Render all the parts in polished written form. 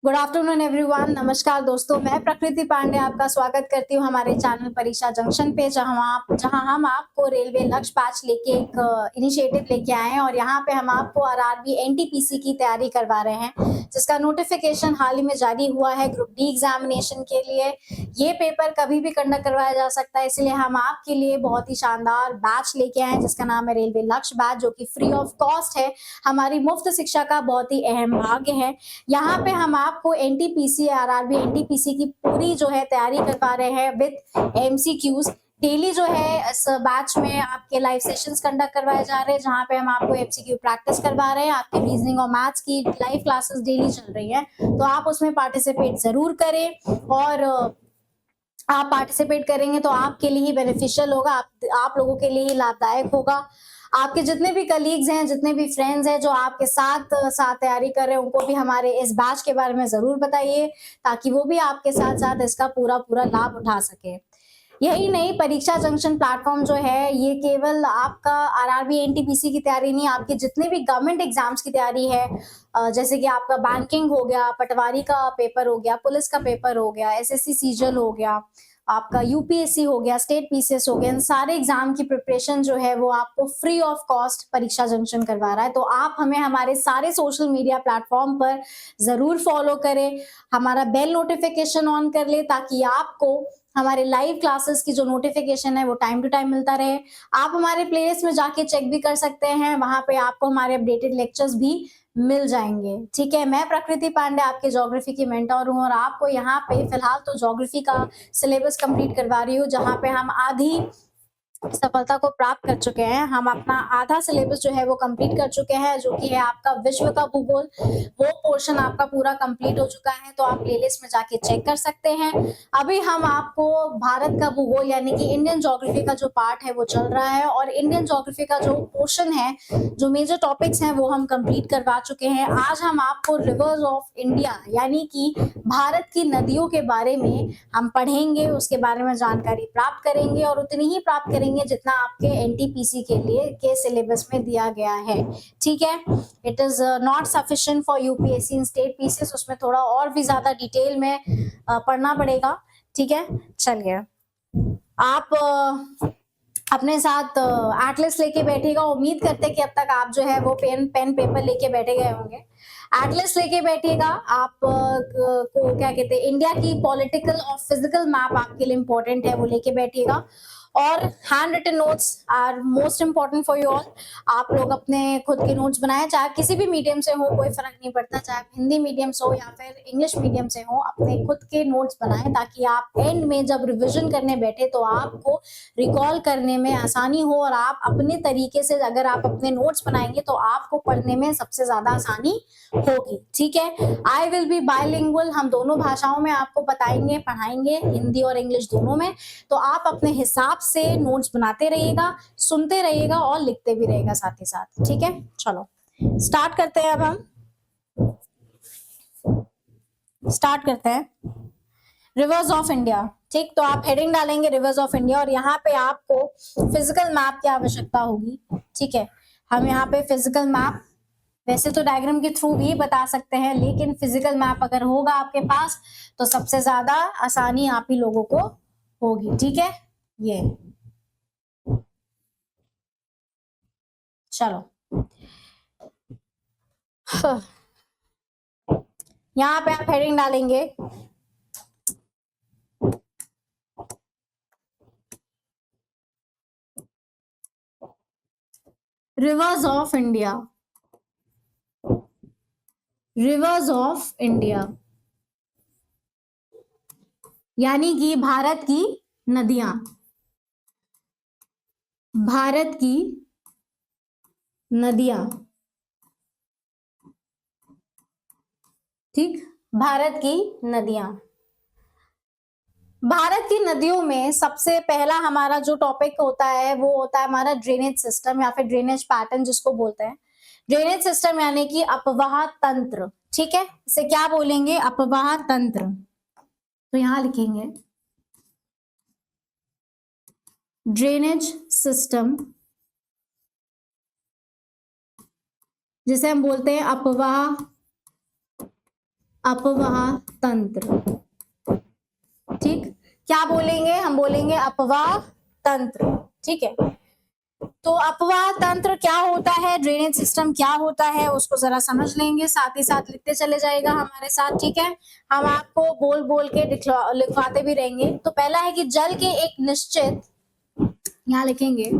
Good afternoon everyone. नमस्कार दोस्तों, मैं प्रकृति पांडे आपका स्वागत करती हूँ हमारे चैनल परीक्षा जंक्शन पे, जहां हम आपको रेलवे लक्ष्य बैच लेके एक इनिशिएटिव लेके आए हैं और यहाँ पे हम आपको आरआरबी एनटीपीसी की तैयारी करवा रहे हैं, जिसका नोटिफिकेशन हाल ही में जारी हुआ है ग्रुप डी एग्जामिनेशन के लिए। ये पेपर कभी भी कंडक्ट करवाया जा सकता है, इसलिए हम आपके लिए बहुत ही शानदार बैच लेके आए हैं जिसका नाम है रेलवे लक्ष्य बैच, जो कि फ्री ऑफ कॉस्ट है। हमारी मुफ्त शिक्षा का बहुत ही अहम भाग है। यहाँ पे हम आपको एनटीपीसी आरआरबी एनटीपीसी की पूरी जो है तैयारी करवा रहे हैं विद एमसीक्यूज। डेली जो है इस बैच में आपके लाइव सेशंस कंडक्ट करवाए जा रहे हैं, जहाँ पे हम आपको एमसीक्यू प्रैक्टिस करवा रहे हैं। आपके रीजनिंग और मैथ्स की लाइव क्लासेस डेली चल रही है, तो आप उसमें पार्टिसिपेट जरूर करें। और आप पार्टिसिपेट करेंगे तो आपके लिए ही बेनिफिशियल होगा, आप लोगों के लिए ही लाभदायक होगा। आपके जितने भी कलीग्स हैं, जितने भी फ्रेंड्स हैं जो आपके साथ साथ तैयारी कर रहे हैं, उनको भी हमारे इस बैच के बारे में जरूर बताइए, ताकि वो भी आपके साथ साथ इसका पूरा पूरा लाभ उठा सके। यही नहीं, परीक्षा जंक्शन प्लेटफॉर्म जो है ये केवल आपका आरआरबी एनटीपीसी की तैयारी नहीं, आपके जितने भी गवर्नमेंट एग्जाम्स की तैयारी है, जैसे कि आपका बैंकिंग हो गया, पटवारी का पेपर हो गया, पुलिस का पेपर हो गया, एसएससी सीजल हो गया, आपका यूपीएससी हो गया, स्टेट पीसीएस हो गया, इन सारे एग्जाम की प्रिपरेशन जो है वो आपको फ्री ऑफ कॉस्ट परीक्षा जंक्शन करवा रहा है। तो आप हमें हमारे सारे सोशल मीडिया प्लेटफॉर्म पर जरूर फॉलो करें, हमारा बेल नोटिफिकेशन ऑन कर ले, ताकि आपको हमारे लाइव क्लासेस की जो नोटिफिकेशन है वो टाइम टू टाइम मिलता रहे। आप हमारे प्लेलिस्ट में जाके चेक भी कर सकते हैं, वहां पे आपको हमारे अपडेटेड लेक्चर्स भी मिल जाएंगे। ठीक है, मैं प्रकृति पांडे आपके ज्योग्राफी की मेंटर हूँ और आपको यहाँ पे फिलहाल तो ज्योग्राफी का सिलेबस कंप्लीट करवा रही हूँ, जहाँ पे हम आधी सफलता को प्राप्त कर चुके हैं। हम अपना आधा सिलेबस जो है वो कंप्लीट कर चुके हैं, जो कि है आपका विश्व का भूगोल। वो पोर्शन आपका पूरा कंप्लीट हो चुका है, तो आप प्लेलिस्ट में जाके चेक कर सकते हैं। अभी हम आपको भारत का भूगोल यानी कि इंडियन ज्योग्राफी का जो पार्ट है वो चल रहा है, और इंडियन ज्योग्राफी का जो पोर्शन है, जो मेजर टॉपिक्स हैं वो हम कंप्लीट करवा चुके हैं। आज हम आपको रिवर्स ऑफ इंडिया यानी कि भारत की नदियों के बारे में हम पढ़ेंगे, उसके बारे में जानकारी प्राप्त करेंगे, और उतनी ही प्राप्त करेंगे जितना आपके एनटीपीसी के लिए के सिलेबस में दिया गया है। ठीक है, it is not sufficient for UPSC in state PCS, उसमें थोड़ा और भी ज्यादा डिटेल में पढ़ना पड़ेगा। ठीक है, चलिए आप अपने साथ एटलस लेके बैठेगा। उम्मीद करते हैं कि अब तक आप जो है वो पेन पेपर लेके बैठे गए होंगे। एटलस लेके बैठिएगा। आप को क्या कहते हैं, इंडिया की पॉलिटिकल और फिजिकल मैप आपके लिए इंपॉर्टेंट है, वो लेके बैठिएगा। और hand written notes are most important for you all. आप लोग अपने खुद के नोट्स बनाएं, चाहे किसी भी मीडियम से हो, कोई फर्क नहीं पड़ता, चाहे हिंदी मीडियम से हो या फिर इंग्लिश मीडियम से हो, अपने खुद के नोट्स बनाएं, ताकि आप एंड में जब रिविजन करने बैठे तो आपको रिकॉल करने में आसानी हो। और आप अपने तरीके से अगर आप अपने नोट्स बनाएंगे तो आपको पढ़ने में सबसे ज्यादा आसानी होगी। ठीक है, आई विल बी बायलिंगुअल, हम दोनों भाषाओं में आपको बताएंगे, पढ़ाएंगे, हिंदी और इंग्लिश दोनों में। तो आप अपने हिसाब से नोट्स बनाते रहिएगा, सुनते रहिएगा और लिखते भी रहिएगा साथ ही साथ। ठीक है, चलो स्टार्ट करते हैं। अब हम स्टार्ट करते हैं रिवर्स ऑफ इंडिया। ठीक, तो आप हेडिंग डालेंगे रिवर्स ऑफ इंडिया, और यहाँ पे आपको फिजिकल मैप की आवश्यकता होगी। ठीक है, हम यहाँ पे फिजिकल मैप वैसे तो डायग्राम के थ्रू भी बता सकते हैं, लेकिन फिजिकल मैप अगर होगा आपके पास तो सबसे ज्यादा आसानी आप ही लोगों को होगी। ठीक है, ये चलो यहाँ पे आप हेडिंग डालेंगे reverse of India. Reverse of India यानी कि भारत की नदियां, भारत की नदियां। ठीक, भारत की नदियां। भारत की नदियों में सबसे पहला हमारा जो टॉपिक होता है वो होता है हमारा ड्रेनेज सिस्टम या फिर ड्रेनेज पैटर्न जिसको बोलते हैं। ड्रेनेज सिस्टम यानी कि अपवाह तंत्र। ठीक है, इसे क्या बोलेंगे, अपवाह तंत्र। तो यहां लिखेंगे ड्रेनेज सिस्टम, जिसे हम बोलते हैं अपवाह अपवाह तंत्र। ठीक, क्या बोलेंगे, हम बोलेंगे अपवाह तंत्र। ठीक है, तो अपवाह तंत्र क्या होता है, ड्रेनेज सिस्टम क्या होता है, उसको जरा समझ लेंगे, साथ ही साथ लिखते चले जाएगा हमारे साथ। ठीक है, हम आपको बोल बोल के लिखवाते भी रहेंगे। तो पहला है कि जल के एक निश्चित, यहाँ लिखेंगे,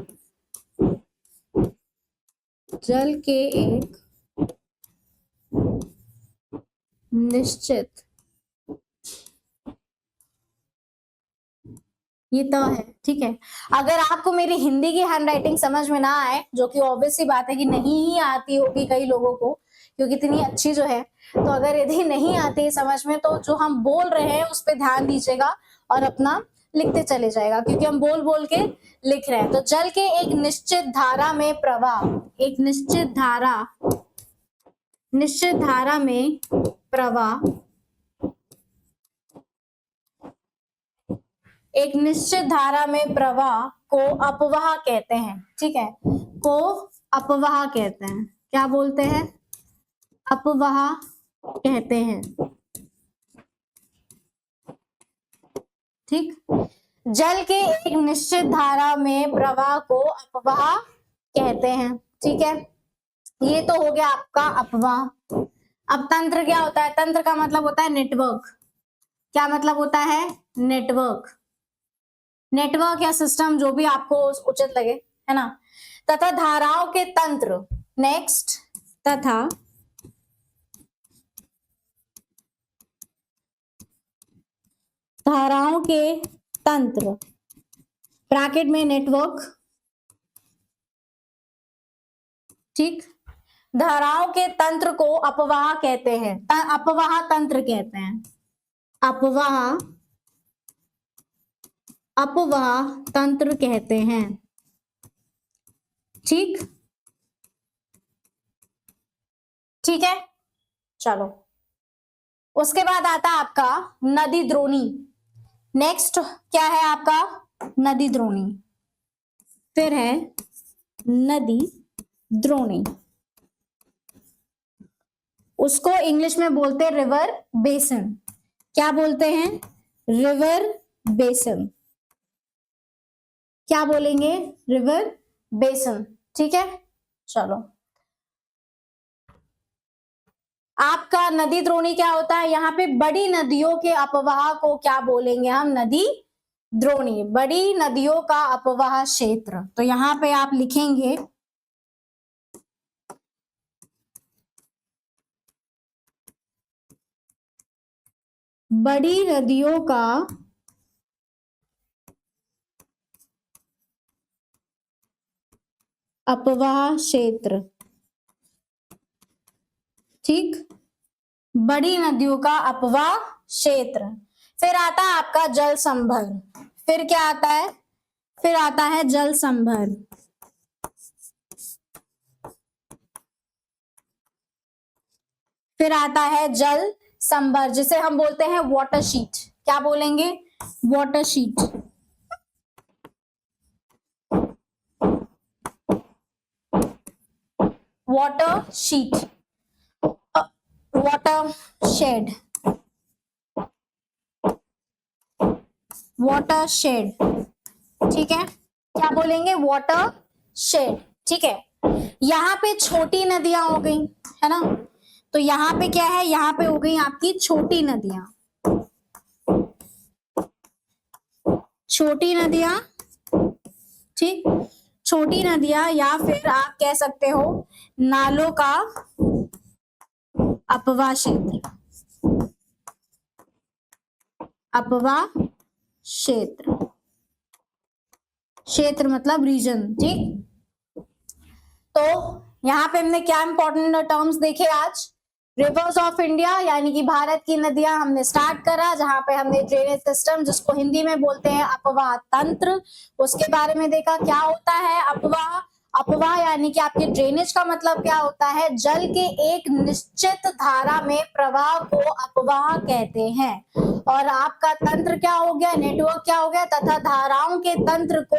जल के एक निश्चित, ये तो है। ठीक है, अगर आपको मेरी हिंदी की हैंडराइटिंग समझ में ना आए, जो कि ऑब्वियस सी बात है कि नहीं ही आती होगी कई लोगों को, क्योंकि इतनी अच्छी जो है, तो अगर यदि नहीं आती है समझ में, तो जो हम बोल रहे हैं उस पर ध्यान दीजिएगा और अपना लिखते चले जाएगा, क्योंकि हम बोल बोल के लिख रहे हैं। तो जल के एक निश्चित धारा में प्रवाह, एक निश्चित धारा में प्रवाह, एक निश्चित धारा में प्रवाह को अपवाह कहते हैं। ठीक है, को अपवाह कहते हैं। क्या बोलते हैं, अपवाह कहते हैं। ठीक, जल के एक निश्चित धारा में प्रवाह को अपवाह कहते हैं। ठीक है, ये तो हो गया आपका अपवाह। अब तंत्र क्या होता है, तंत्र का मतलब होता है नेटवर्क। क्या मतलब होता है, नेटवर्क, नेटवर्क या सिस्टम, जो भी आपको उचित लगे, है ना। तथा धाराओं के तंत्र, नेक्स्ट, तथा धाराओं के तंत्र, ब्रैकेट में नेटवर्क। ठीक, धाराओं के तंत्र को अपवाह कहते हैं, अपवाह तंत्र कहते हैं, अपवाह तंत्र कहते हैं। ठीक, ठीक है, चलो, उसके बाद आता है आपका नदी द्रोणी। नेक्स्ट क्या है आपका, नदी द्रोणी, फिर है नदी द्रोणी, उसको इंग्लिश में बोलते हैं रिवर बेसिन। क्या बोलते हैं, रिवर बेसिन। क्या बोलेंगे, रिवर बेसिन। ठीक है, चलो, आपका नदी द्रोणी क्या होता है, यहाँ पे बड़ी नदियों के अपवाह को क्या बोलेंगे हम, नदी द्रोणी, बड़ी नदियों का अपवाह क्षेत्र। तो यहाँ पे आप लिखेंगे बड़ी नदियों का अपवाह क्षेत्र। ठीक, बड़ी नदियों का अपवाह क्षेत्र। फिर आता है आपका जल संभर। फिर क्या आता है, फिर आता है जल संभर। फिर आता है जल संभर, जिसे हम बोलते हैं वाटर शीट। क्या बोलेंगे, water sheet, water sheet, water shade, water shade. ठीक है, क्या बोलेंगे, वाटर शेड। ठीक है, यहाँ पे छोटी नदियां हो गई, है ना, तो यहाँ पे क्या है, यहाँ पे हो गई आपकी छोटी नदियां, छोटी नदियां। ठीक, छोटी नदियां, या फिर आप कह सकते हो नालों का अपवाह क्षेत्र, अपवाह क्षेत्र, क्षेत्र मतलब रीजन। ठीक, तो यहाँ पे हमने क्या इंपॉर्टेंट टर्म्स देखे आज, रिवर्स ऑफ इंडिया यानी कि भारत की नदियां हमने स्टार्ट करा, जहां पे हमने ड्रेनेज सिस्टम, जिसको हिंदी में बोलते हैं अपवाह तंत्र, उसके बारे में देखा। क्या होता है अपवाह, अपवाह यानी कि आपके ड्रेनेज का मतलब क्या होता है, जल के एक निश्चित धारा में प्रवाह को अपवाह कहते हैं। और आपका तंत्र क्या हो गया, नेटवर्क क्या हो गया, तथा धाराओं के तंत्र को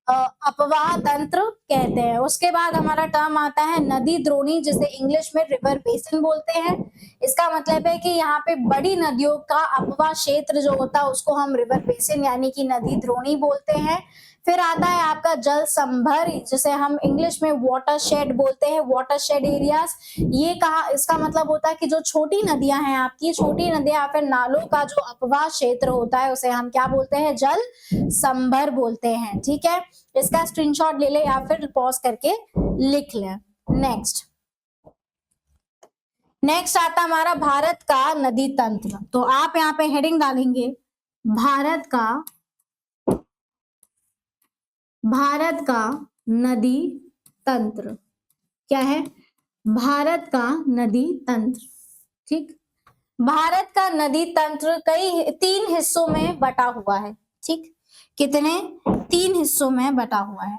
अपवाह तंत्र कहते हैं। उसके बाद हमारा टर्म आता है नदी द्रोणी, जिसे इंग्लिश में रिवर बेसिन बोलते हैं। इसका मतलब है कि यहाँ पे बड़ी नदियों का अपवाह क्षेत्र जो होता है उसको हम रिवर बेसिन यानी कि नदी द्रोणी बोलते हैं। फिर आता है आपका जल संभर, जिसे हम इंग्लिश में वाटर शेड बोलते हैं, वाटर शेड एरियाज। ये कहा, इसका मतलब होता है कि जो छोटी नदियां हैं आपकी, छोटी नदियां या फिर नालों का जो अपवाह क्षेत्र होता है उसे हम क्या बोलते हैं, जल संभर बोलते हैं। ठीक है, इसका स्क्रीनशॉट ले ले या फिर पॉज करके लिख लें। नेक्स्ट आता हमारा भारत का नदी तंत्र। तो आप यहाँ पे हेडिंग डालेंगे भारत का नदी तंत्र। क्या है? भारत का नदी तंत्र। ठीक, भारत का नदी तंत्र कई 3 हिस्सों में बटा हुआ है। ठीक, कितने? 3 हिस्सों में बटा हुआ है।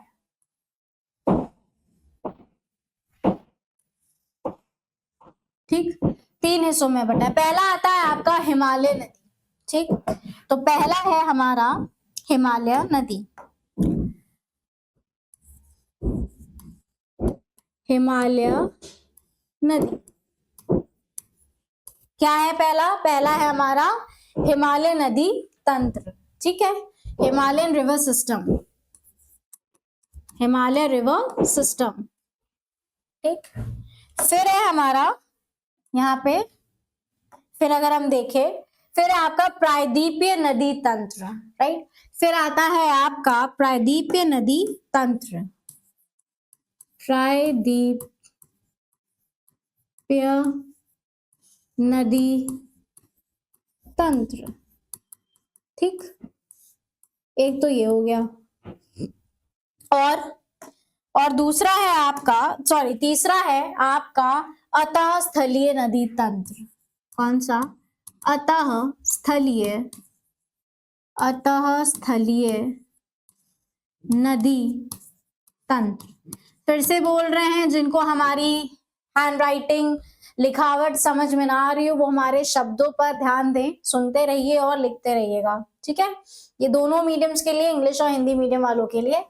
ठीक, 3 हिस्सों में बटा है। पहला आता है आपका हिमालय नदी। ठीक, तो पहला है हमारा हिमालय नदी। हिमालय नदी क्या है? पहला है हमारा हिमालय नदी तंत्र। ठीक है, Himalayan river system, Himalaya river system. ठीक, फिर है हमारा यहाँ पे, फिर अगर हम देखें, फिर आपका प्रायद्वीपीय नदी तंत्र। राइट, फिर आता है आपका प्रायद्वीपीय नदी तंत्र, प्रायद्वीपीय नदी तंत्र। ठीक, एक तो ये हो गया, और दूसरा है आपका, सॉरी, तीसरा है आपका अतः स्थलीय नदी तंत्र। कौन सा? अतः स्थलीय नदी तंत्र। फिर से बोल रहे हैं, जिनको हमारी हैंड राइटिंग लिखावट समझ में ना आ रही हो वो हमारे शब्दों पर ध्यान दें, सुनते रहिए और लिखते रहिएगा। ठीक है, ये दोनों मीडियम्स के लिए, इंग्लिश और हिंदी मीडियम वालों के लिए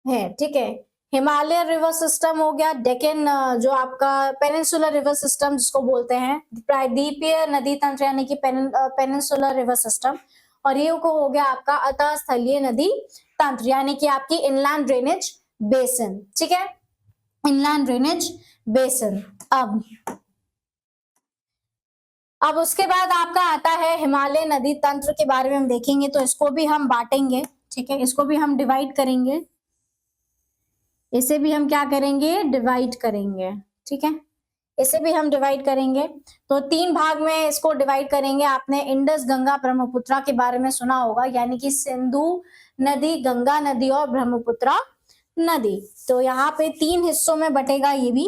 है। ठीक है, हिमालय रिवर सिस्टम हो गया, डेक्कन जो आपका पेनिनसुलर रिवर सिस्टम जिसको बोलते हैं, प्रायद्वीपीय नदी तंत्र यानी कि पेनिनसुलर रिवर सिस्टम, और ये को हो गया आपका अतः स्थलीय नदी तंत्र यानी कि आपकी इनलैंड ड्रेनेज बेसिन। ठीक है, इनलैंड ड्रेनेज बेसिन। अब उसके बाद आपका आता है हिमालय नदी तंत्र के बारे में हम देखेंगे, तो इसको भी हम बांटेंगे। ठीक है, इसको भी हम डिवाइड करेंगे, इसे भी हम क्या करेंगे, डिवाइड करेंगे। ठीक है, इसे भी हम डिवाइड करेंगे, तो 3 भाग में इसको डिवाइड करेंगे। आपने इंडस, गंगा, ब्रह्मपुत्रा के बारे में सुना होगा, यानी कि सिंधु नदी, गंगा नदी और ब्रह्मपुत्रा नदी। तो यहाँ पे 3 हिस्सों में बटेगा, ये भी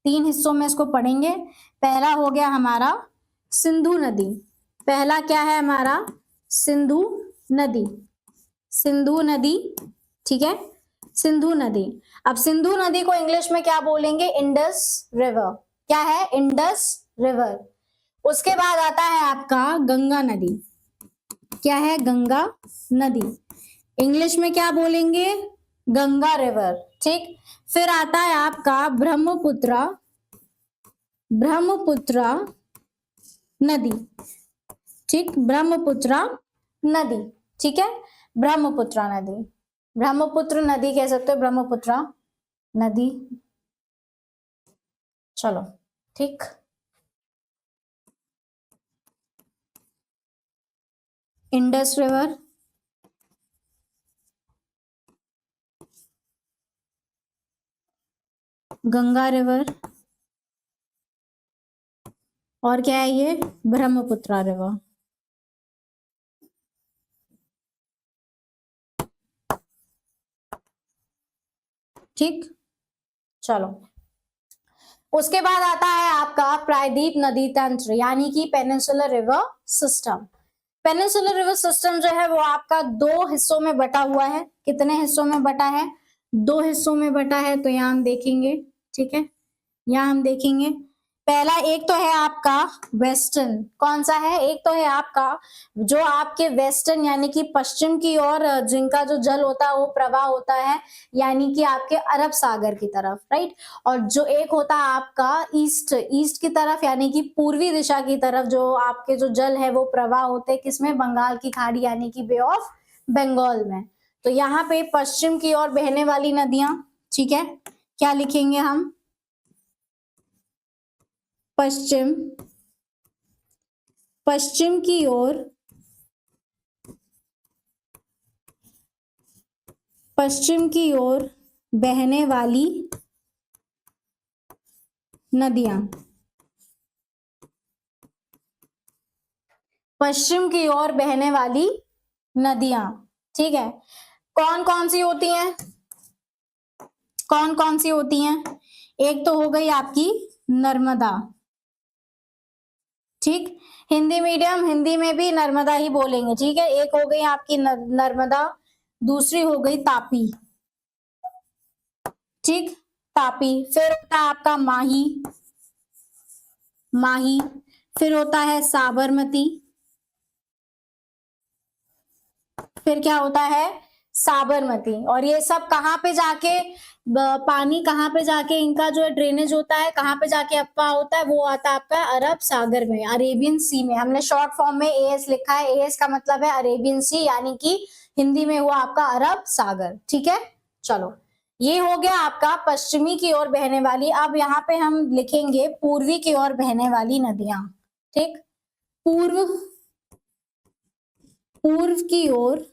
3 हिस्सों में इसको पढ़ेंगे। पहला हो गया हमारा सिंधु नदी। पहला क्या है हमारा? सिंधु नदी, सिंधु नदी। ठीक है, सिंधु नदी। अब सिंधु नदी को इंग्लिश में क्या बोलेंगे? Indus river. क्या है? Indus river. उसके बाद आता है आपका गंगा नदी। क्या है? गंगा नदी। इंग्लिश में क्या बोलेंगे? गंगा रिवर। ठीक, फिर आता है आपका ब्रह्मपुत्रा, ब्रह्मपुत्रा नदी। ठीक, ब्रह्मपुत्रा नदी। ठीक है, ब्रह्मपुत्रा नदी, ब्रह्मपुत्र नदी कह सकते हो, ब्रह्मपुत्रा नदी। चलो, ठीक, इंडस रिवर, गंगा रिवर, और क्या है ये? ब्रह्मपुत्रा रिवर। ठीक, चलो, उसके बाद आता है आपका प्रायद्वीप नदी तंत्र यानी कि peninsular river system. Peninsular river system जो है वो आपका 2 हिस्सों में बटा हुआ है। कितने हिस्सों में बटा है? 2 हिस्सों में बटा है। तो यहाँ हम देखेंगे, ठीक है, यहाँ हम देखेंगे पहला एक तो है आपका वेस्टर्न, कौन सा है, एक तो है आपका जो आपके वेस्टर्न यानी कि पश्चिम की ओर जिनका जो जल होता है वो प्रवाह होता है यानी कि आपके अरब सागर की तरफ, राइट। और जो एक होता है आपका ईस्ट, ईस्ट की तरफ यानी कि पूर्वी दिशा की तरफ जो आपके जो जल है वो प्रवाह होते हैं किसमें, बंगाल की खाड़ी यानी कि बे ऑफ बंगाल में। तो यहाँ पे पश्चिम की ओर बहने वाली नदियां, ठीक है, क्या लिखेंगे हम, पश्चिम, पश्चिम की ओर, पश्चिम की ओर बहने वाली नदियां, पश्चिम की ओर बहने वाली नदियां, ठीक है। कौन कौन सी होती हैं, कौन कौन सी होती हैं, एक तो हो गई आपकी नर्मदा, ठीक, हिंदी मीडियम हिंदी में भी नर्मदा ही बोलेंगे, ठीक है। एक हो गई आपकी नर्मदा, दूसरी हो गई तापी, ठीक, तापी। फिर होता है आपका माही, माही, फिर होता है साबरमती, फिर क्या होता है, साबरमती। और ये सब कहाँ पे जाके पानी कहाँ पे जाके इनका जो है ड्रेनेज होता है, कहाँ पे जाके अप्पा होता है, वो आता है आपका अरब सागर में, अरेबियन सी में। हमने शॉर्ट फॉर्म में एएस लिखा है, एएस का मतलब है अरेबियन सी यानी कि हिंदी में हुआ आपका अरब सागर, ठीक है। चलो, ये हो गया आपका पश्चिमी की ओर बहने वाली। अब यहाँ पे हम लिखेंगे पूर्वी की ओर बहने वाली नदियां, ठीक, पूर्व, पूर्व की ओर,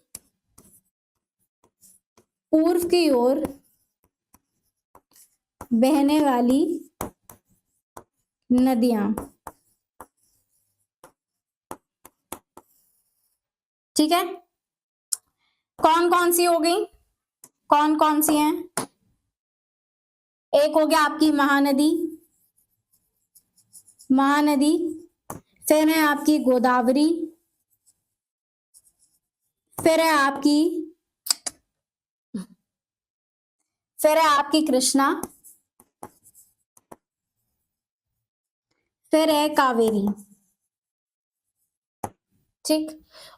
पूर्व की ओर बहने वाली नदियां, ठीक है। कौन कौन सी हो गई, कौन कौन सी हैं, एक हो गया आपकी महानदी, महानदी, फिर है आपकी गोदावरी, फिर है आपकी, फिर है आपकी कृष्णा, फिर है कावेरी, ठीक।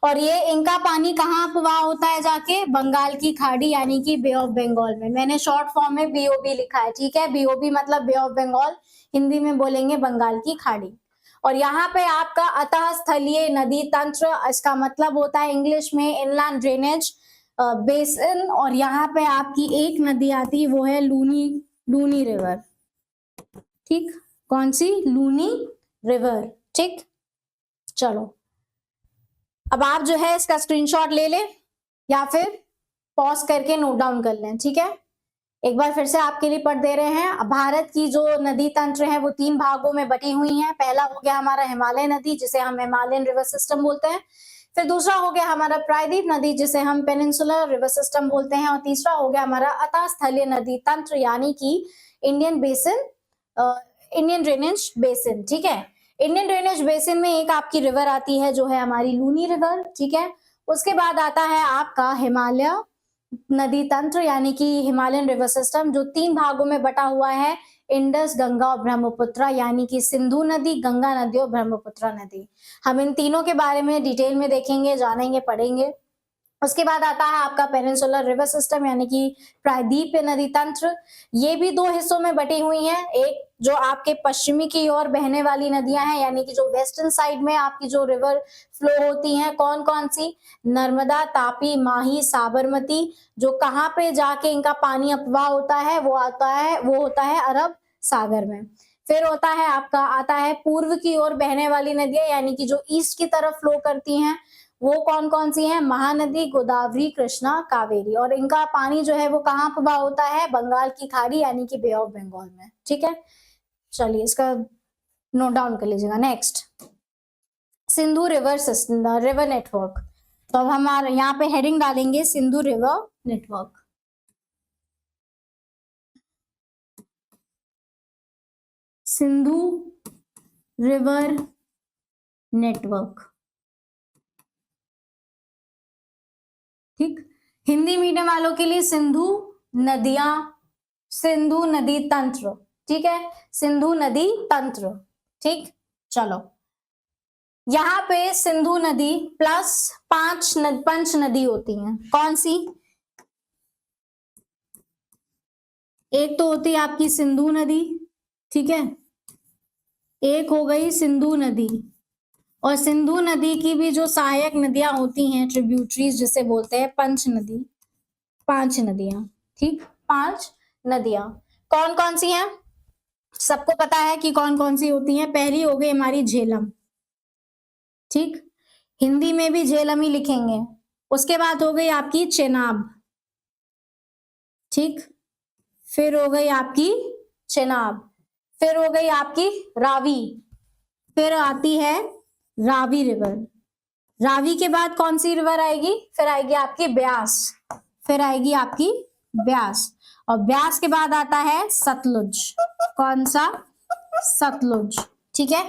और ये इनका पानी कहाँ प्रवाह होता है जाके, बंगाल की खाड़ी यानी कि बे ऑफ बंगाल में। मैंने शॉर्ट फॉर्म में बीओबी लिखा है, ठीक है, बीओबी मतलब बे ऑफ बंगाल, हिंदी में बोलेंगे बंगाल की खाड़ी। और यहाँ पे आपका अतः स्थलीय नदी तंत्र, इसका मतलब होता है इंग्लिश में इनलैंड ड्रेनेज बेसिन। और यहाँ पे आपकी एक नदी आती है वो है लूनी, लूनी रिवर, ठीक, कौन सी, लूनी रिवर, ठीक। चलो, अब आप जो है इसका स्क्रीनशॉट ले लें या फिर पॉज करके नोट डाउन कर लें, ठीक है। एक बार फिर से आपके लिए पढ़ दे रहे हैं। भारत की जो नदी तंत्र है वो 3 भागों में बटी हुई है। पहला हो गया हमारा हिमालय नदी जिसे हम हिमालयन रिवर सिस्टम बोलते हैं, फिर दूसरा हो गया हमारा प्रायद्वीप नदी जिसे हम पेनिनसुलर रिवर सिस्टम बोलते हैं, और तीसरा हो गया हमारा अतः स्थलीय नदी तंत्र यानी कि Indian basin, Indian drainage basin, ठीक है। इंडियन ड्रेनेज बेसिन में एक आपकी रिवर आती है जो है हमारी लूनी रिवर, ठीक है। उसके बाद आता है आपका हिमालय नदी तंत्र यानी कि हिमालयन रिवर सिस्टम जो 3 भागों में बटा हुआ है, इंडस, गंगा और ब्रह्मपुत्र, यानी कि सिंधु नदी, गंगा नदी और ब्रह्मपुत्र नदी। हम इन तीनों के बारे में डिटेल में देखेंगे, जानेंगे, पढ़ेंगे। उसके बाद आता है आपका पेनिनसुलर रिवर सिस्टम यानी कि प्रायद्वीपीय नदी तंत्र। ये भी 2 हिस्सों में बटी हुई हैं, एक जो आपके पश्चिमी की ओर बहने वाली नदियां हैं यानी कि जो वेस्टर्न साइड में आपकी जो रिवर फ्लो होती हैं, कौन कौन सी, नर्मदा, तापी, माही, साबरमती। जो कहाँ पे जाके इनका पानी अपवाह होता है वो होता है अरब सागर में। फिर होता है आपका, आता है पूर्व की ओर बहने वाली नदियां यानी कि जो ईस्ट की तरफ फ्लो करती हैं, वो कौन कौन सी हैं, महानदी, गोदावरी, कृष्णा, कावेरी। और इनका पानी जो है वो कहाँ प्रवाह होता है, बंगाल की खाड़ी यानी कि बे ऑफ बंगाल में, ठीक है। चलिए इसका नोट डाउन कर लीजिएगा। Next, Sindhu river system, river network. तो अब हमारे यहाँ पे हेडिंग डालेंगे Sindhu river network. Sindhu river network, ठीक। हिंदी मीडियम वालों के लिए सिंधु नदियां, सिंधु नदी तंत्र, ठीक है, सिंधु नदी तंत्र। ठीक, चलो यहाँ पे सिंधु नदी प्लस पंच नदी होती हैं। कौन सी? एक तो होती है आपकी सिंधु नदी, ठीक है, एक हो गई सिंधु नदी, और सिंधु नदी की भी जो सहायक नदियां होती हैं, ट्रिब्यूटरीज जिसे बोलते हैं, पंच नदी, 5 नदियां। ठीक, 5 नदियां कौन कौन सी हैं? सबको पता है कि कौन कौन सी होती हैं। पहली हो गई हमारी झेलम, ठीक, हिंदी में भी झेलम ही लिखेंगे। उसके बाद हो गई आपकी चेनाब, ठीक, फिर हो गई आपकी चेनाब, फिर हो गई आपकी रावी, फिर आती है रावी रिवर। रावी के बाद कौन सी रिवर आएगी? फिर आएगी आपकी ब्यास, फिर आएगी आपकी ब्यास, और ब्यास के बाद आता है सतलुज। कौन सा? सतलुज। ठीक है,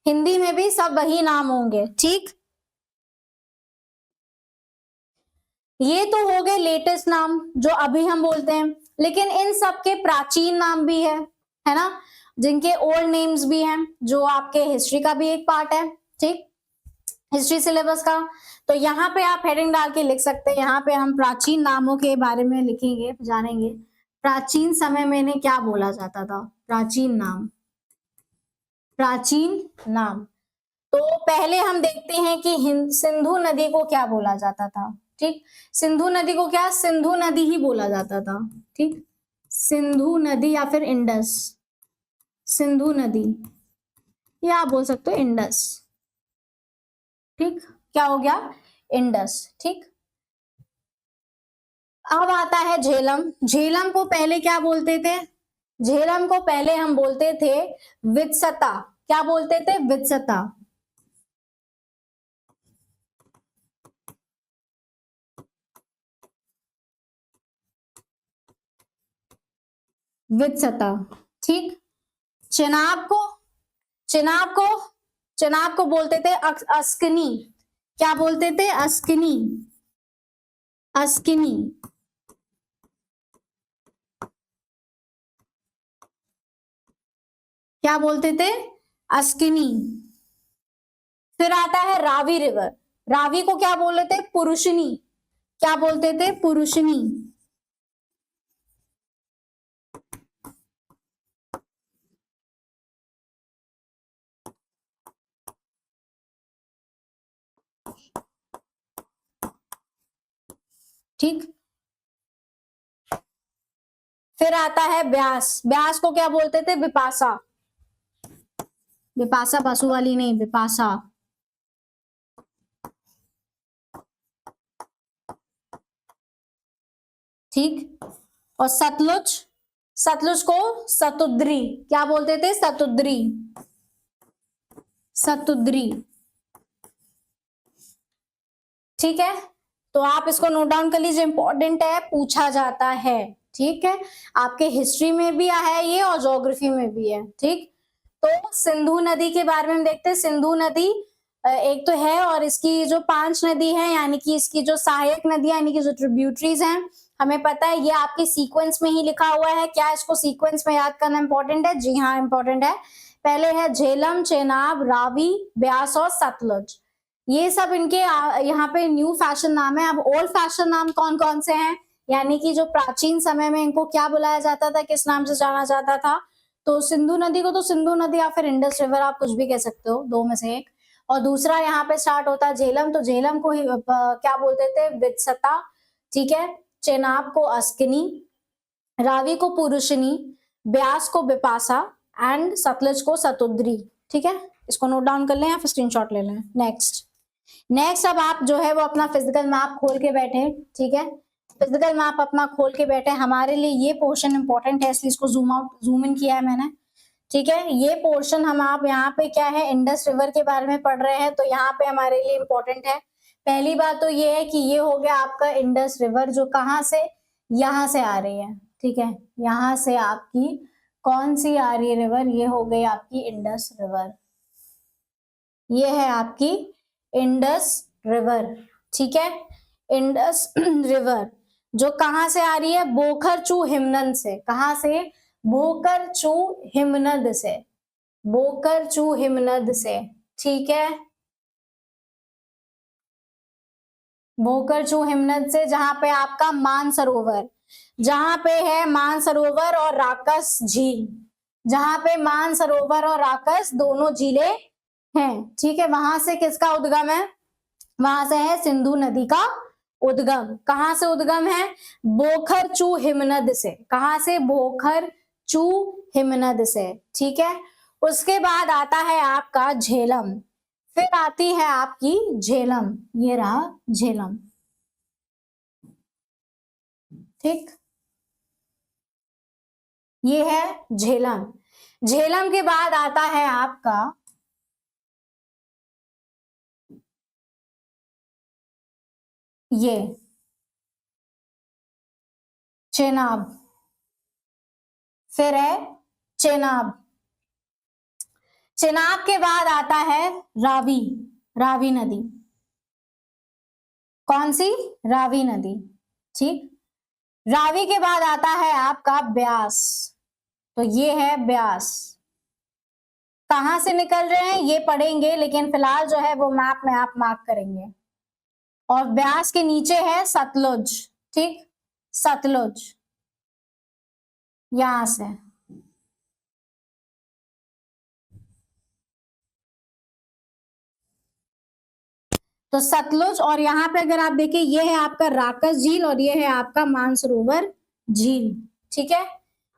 हिंदी में भी सब वही नाम होंगे। ठीक, ये तो हो गए लेटेस्ट नाम जो अभी हम बोलते हैं, लेकिन इन सब के प्राचीन नाम भी है ना, जिनके ओल्ड नेम्स भी हैं, जो आपके हिस्ट्री का भी एक पार्ट है। ठीक, हिस्ट्री सिलेबस का। तो यहाँ पे आप हेडिंग डाल के लिख सकते हैं, यहाँ पे हम प्राचीन नामों के बारे में लिखेंगे, जानेंगे प्राचीन समय में इन्हें क्या बोला जाता था। प्राचीन नाम, प्राचीन नाम। तो पहले हम देखते हैं कि सिंधु नदी को क्या बोला जाता था। ठीक, सिंधु नदी को क्या? सिंधु नदी ही बोला जाता था। ठीक, सिंधु नदी या फिर इंडस, सिंधु नदी, या आप बोल सकते हो इंडस। ठीक, क्या हो गया? इंडस। ठीक, अब आता है झेलम। झेलम को पहले क्या बोलते थे? झेलम को पहले हम बोलते थे वित्सता। क्या बोलते थे? वित्सता। वित्सता। ठीक, चेनाब को, चेनाब को, चेनाब को बोलते थे अस्किनी। क्या बोलते थे? अस्किनी, अस्किनी। क्या बोलते थे? अस्किनी। फिर आता है रावी रिवर। रावी को क्या बोलते थे? पुरुषनी। क्या बोलते थे? पुरुषनी। ठीक, फिर आता है ब्यास। ब्यास को क्या बोलते थे? विपासा। विपासा बासु वाली नहीं, विपासा। ठीक, और सतलुज, सतलुज को सतुद्री। क्या बोलते थे? सतुद्री, सतुद्री। ठीक है, तो आप इसको नोट डाउन कर लीजिए, इंपॉर्टेंट है, पूछा जाता है। ठीक है, आपके हिस्ट्री में भी है ये और ज्योग्राफी में भी है। ठीक, तो सिंधु नदी के बारे में हम देखते हैं। सिंधु नदी एक तो है, और इसकी जो 5 नदी है, यानी कि इसकी जो सहायक नदियां, यानी कि जो ट्रिब्यूटरीज हैं, हमें पता है ये आपके सीक्वेंस में ही लिखा हुआ है। क्या इसको सीक्वेंस में याद करना इंपॉर्टेंट है? जी हाँ, इंपॉर्टेंट है। पहले है झेलम, चेनाब, रावी, ब्यास और सतलुज। ये सब इनके यहाँ पे न्यू फैशन नाम है। अब ओल्ड फैशन नाम कौन कौन से हैं, यानी कि जो प्राचीन समय में इनको क्या बुलाया जाता था, किस नाम से जाना जाता था? तो सिंधु नदी को तो सिंधु नदी या फिर इंडस रिवर, आप कुछ भी कह सकते हो, दो में से एक। और दूसरा यहाँ पे स्टार्ट होता है झेलम, तो झेलम को ही क्या बोलते थे? वित्सता। ठीक है, चेनाब को अस्किनी, रावी को पुरुषनी, ब्यास को बिपासा एंड सतलुज को सतुद्री। ठीक है, इसको नोट डाउन कर लें या फिर स्क्रीनशॉट ले लें। नेक्स्ट अब आप जो है वो अपना फिजिकल मैप खोल के बैठे। ठीक है, फिजिकल मैप अपना खोल के बैठे। हमारे लिए ये पोर्शन इंपॉर्टेंट है, इसलिए इसको जूम इन किया है मैंने। ठीक है, ये पोर्शन हम आप यहाँ पे क्या है, इंडस रिवर के बारे में पढ़ रहे हैं, तो यहाँ पे हमारे लिए इंपॉर्टेंट है। पहली बात तो ये है कि ये हो गया आपका इंडस रिवर, जो कहाँ से? यहाँ से आ रही है। ठीक है, यहाँ से आपकी कौन सी आ रही है रिवर? ये हो गई आपकी इंडस रिवर। ये है आपकी इंडस रिवर। ठीक है, इंडस रिवर जो कहां से आ रही है? बोखरचू हिमनन से। कहां से? भोकरचू हिमनद से, भोकरचू हिमनद से, ठीक है, भोकरचू हिमनद से, जहां पे आपका मानसरोवर, जहां पे है मानसरोवर और राकस झील, जहां पे मानसरोवर और राकस दोनों झीलें हैं, ठीक है, वहां से किसका उद्गम है, वहां से है सिंधु नदी का उद्गम। कहां से उद्गम है, बोखरचू हिमनद से, कहां से, बोखरचू हिमनद से, ठीक है। उसके बाद आता है आपका झेलम, फिर आती है आपकी झेलम, ये रहा झेलम, ठीक, ये है झेलम। झेलम के बाद आता है आपका ये चेनाब, फिर है चेनाब। चेनाब के बाद आता है रावी, रावी नदी, कौन सी, रावी नदी, ठीक। रावी के बाद आता है आपका ब्यास, तो ये है ब्यास। कहां से निकल रहे हैं ये पढ़ेंगे, लेकिन फिलहाल जो है वो मैप में आप मार्क करेंगे। और ब्यास के नीचे है सतलुज, ठीक, सतलुज यहां से, तो सतलुज, और यहाँ पे अगर आप देखिए ये है आपका राकस झील और ये है आपका मानसरोवर झील, ठीक है,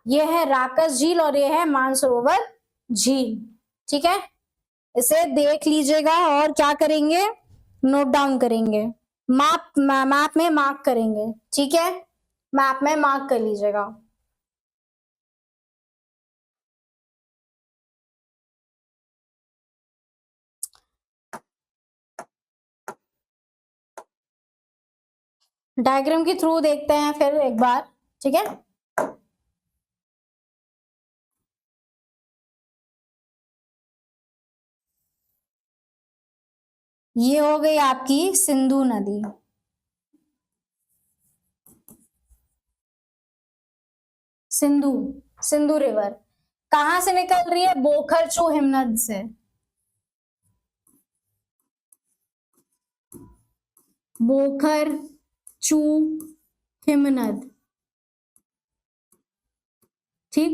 ये है राकस झील और ये है मानसरोवर झील, ठीक है। इसे देख लीजिएगा और क्या करेंगे, नोट डाउन करेंगे, मैप में मार्क करेंगे, ठीक है, मैप में मार्क कर लीजिएगा। डायग्राम के थ्रू देखते हैं फिर एक बार, ठीक है। ये हो गई आपकी सिंधु नदी, सिंधु, सिंधु रिवर कहां से निकल रही है, बोखरचू हिमनद से, बोखरचू हिमनद, ठीक,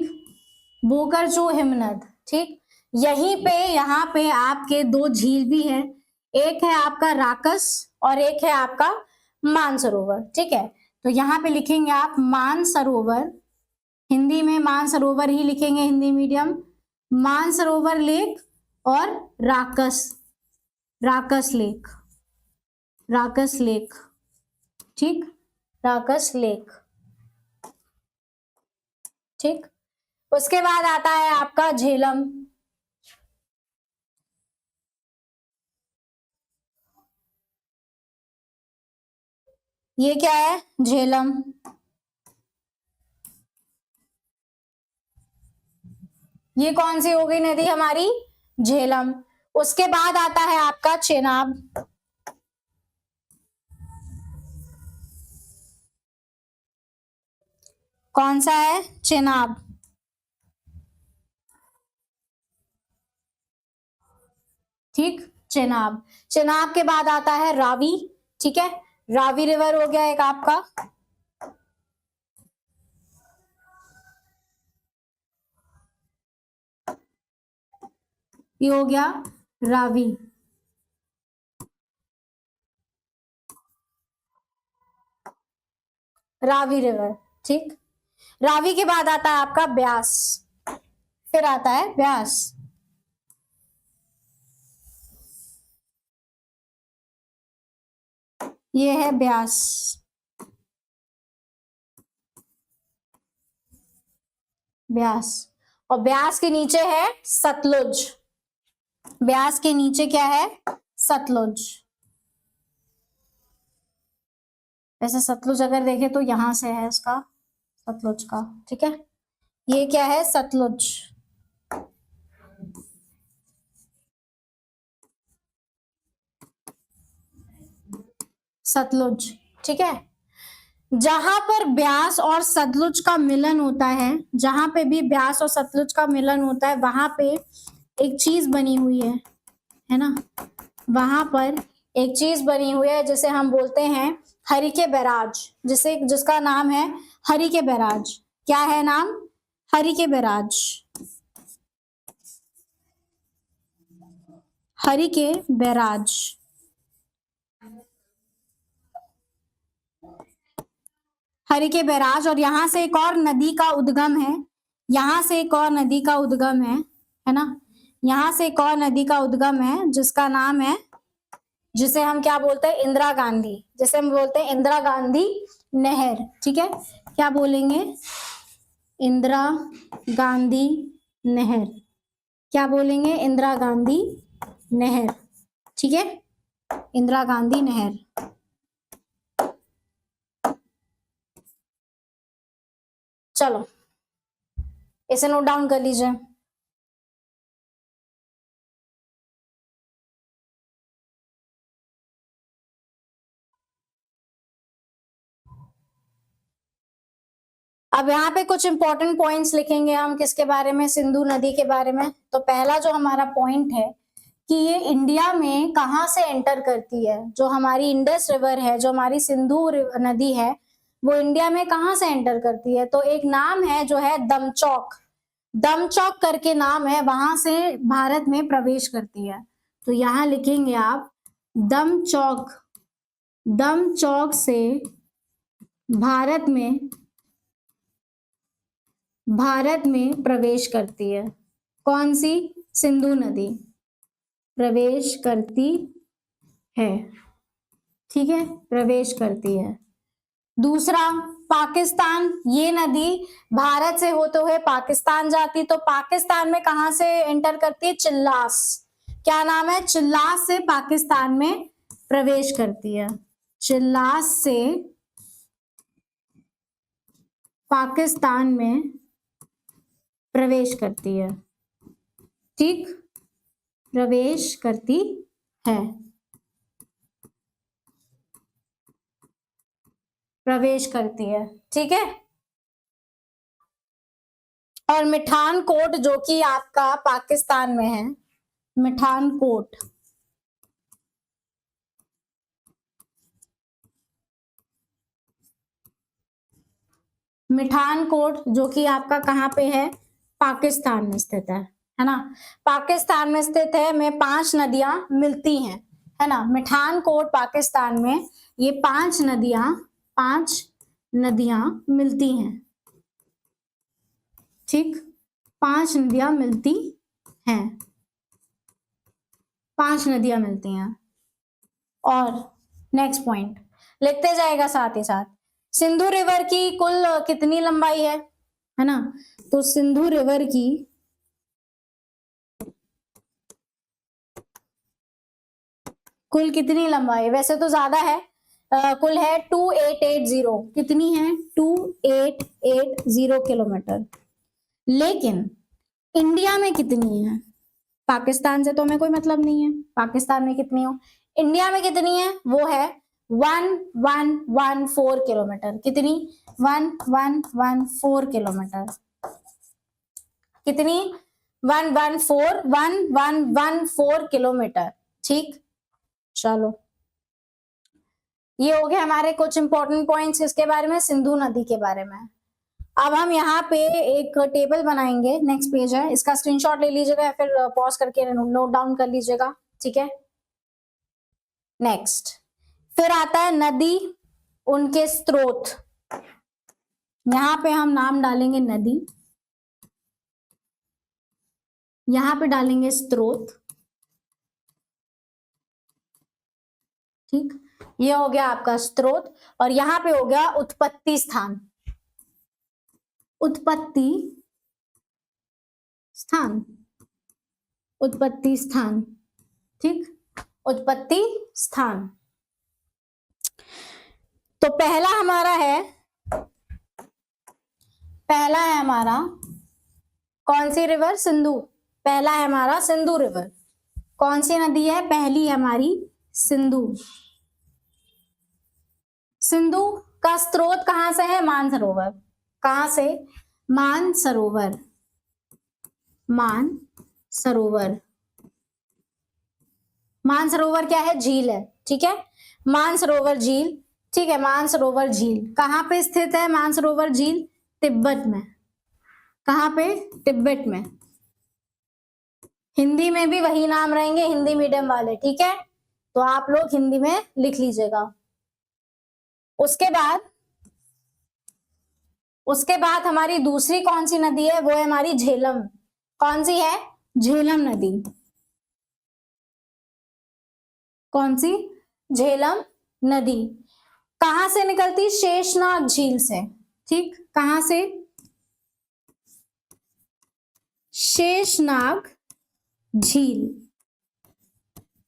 बोखरचू हिमनद, ठीक। यहीं पे यहाँ पे आपके दो झील भी है, एक है आपका राकस और एक है आपका मानसरोवर, ठीक है। तो यहाँ पे लिखेंगे आप मानसरोवर, हिंदी में मानसरोवर ही लिखेंगे, हिंदी मीडियम, मानसरोवर लेक और राकस, राकस लेक, राकस लेक, ठीक, राकस लेक, ठीक। उसके बाद आता है आपका झेलम, ये क्या है, झेलम, ये कौन सी हो गई नदी हमारी, झेलम। उसके बाद आता है आपका चेनाब, कौन सा है, चेनाब, ठीक, चेनाब। चेनाब के बाद आता है रावी, ठीक है, रावी रिवर हो गया एक आपका, ये हो गया रावी, रावी रिवर, ठीक। रावी के बाद आता है आपका ब्यास, फिर आता है ब्यास, ये है ब्यास, ब्यास। और ब्यास के नीचे है सतलुज, ब्यास के नीचे क्या है, सतलुज। वैसे सतलुज अगर देखें तो यहां से है इसका, सतलुज का, ठीक है, ये क्या है, सतलुज, सतलुज, ठीक है। जहां पर ब्यास और सतलुज का मिलन होता है, जहां पे भी ब्यास और सतलुज का मिलन होता है वहां पे एक चीज बनी हुई है ना, वहां पर एक चीज बनी हुई है जिसे हम बोलते हैं हरिके बैराज, जिसका नाम है हरिके बैराज। क्या है नाम? Harike barrage. Harike barrage. Harike barrage. और यहां से एक और नदी का उद्गम है, यहां से एक और नदी का उद्गम है ना, यहां से एक और नदी का उद्गम है जिसका नाम है, जिसे हम क्या बोलते हैं? इंदिरा गांधी, जिसे हम बोलते हैं इंदिरा गांधी नहर। ठीक है, क्या बोलेंगे? इंदिरा गांधी नहर। क्या बोलेंगे? इंदिरा गांधी नहर। ठीक है, इंदिरा गांधी नहर। चलो इसे नोट डाउन कर लीजिए। अब यहाँ पे कुछ इंपॉर्टेंट पॉइंट्स लिखेंगे हम, किसके बारे में? सिंधु नदी के बारे में। तो पहला जो हमारा पॉइंट है कि ये इंडिया में कहाँ से एंटर करती है, जो हमारी इंडस रिवर है, जो हमारी सिंधु नदी है, वो इंडिया में कहाँ से एंटर करती है? तो एक नाम है जो है दमचौक, दमचौक करके नाम है, वहां से भारत में प्रवेश करती है। तो यहां लिखेंगे आप दमचौक, दमचौक से भारत में प्रवेश करती है। कौन सी? सिंधु नदी प्रवेश करती है। ठीक है, प्रवेश करती है। दूसरा, पाकिस्तान, ये नदी भारत से होते हुए पाकिस्तान जाती, तो पाकिस्तान में कहां से एंटर करती है? चिल्लास। क्या नाम है? चिल्लास से पाकिस्तान में प्रवेश करती है। चिल्लास से पाकिस्तान में प्रवेश करती है। ठीक, प्रवेश करती है, प्रवेश करती है। ठीक है, और मिठान कोट जो कि आपका पाकिस्तान में है, मिठान कोट, मिठान कोट जो कि आपका कहाँ पे है? पाकिस्तान में स्थित है ना, पाकिस्तान में स्थित है, में 5 नदियां मिलती हैं, है ना। मिठान कोट पाकिस्तान में ये 5 नदियां मिलती हैं। ठीक, 5 नदियां मिलती हैं, 5 नदियां मिलती हैं। और नेक्स्ट पॉइंट लिखते जाएगा साथ ही साथ, सिंधु रिवर की कुल कितनी लंबाई है ना? तो सिंधु रिवर की कुल कितनी लंबाई? वैसे तो ज्यादा है, कुल है 2880। कितनी है? 2880 किलोमीटर। लेकिन इंडिया में कितनी है? पाकिस्तान से तो हमें कोई मतलब नहीं है, पाकिस्तान में कितनी हो, इंडिया में कितनी है? वो है 1114 किलोमीटर। कितनी? 1114 किलोमीटर। कितनी? 1114 किलोमीटर। ठीक, चलो ये हो गए हमारे कुछ इंपॉर्टेंट पॉइंट्स इसके बारे में, सिंधु नदी के बारे में। अब हम यहाँ पे एक टेबल बनाएंगे, नेक्स्ट पेज है, इसका स्क्रीनशॉट ले लीजिएगा या फिर पॉज करके नोट डाउन कर लीजिएगा। ठीक है, नेक्स्ट फिर आता है नदी, उनके स्रोत। यहां पे हम नाम डालेंगे नदी, यहां पे डालेंगे स्रोत। ठीक, ये हो गया आपका स्रोत, और यहां पे हो गया उत्पत्ति स्थान, उत्पत्ति स्थान, उत्पत्ति स्थान। ठीक, उत्पत्ति स्थान। तो पहला है हमारा कौन सी रिवर? सिंधु। पहला है हमारा सिंधु रिवर। कौन सी नदी है? पहली हमारी सिंधु। सिंधु का स्रोत कहां से है? मानसरोवर। कहां से? मानसरोवर। मानसरोवर। मानसरोवर क्या है? झील है। ठीक है, मानसरोवर झील। ठीक है, मानसरोवर झील कहां पे स्थित है? मानसरोवर झील तिब्बत में। कहां पे? तिब्बत में। हिंदी में भी वही नाम रहेंगे, हिंदी मीडियम वाले। ठीक है, तो आप लोग हिंदी में लिख लीजिएगा। उसके बाद हमारी दूसरी कौन सी नदी है? वो है हमारी झेलम। कौन सी है? झेलम नदी। कौन सी? झेलम नदी। कहां से निकलती? शेषनाग झील से। ठीक, कहां से? शेषनाग झील।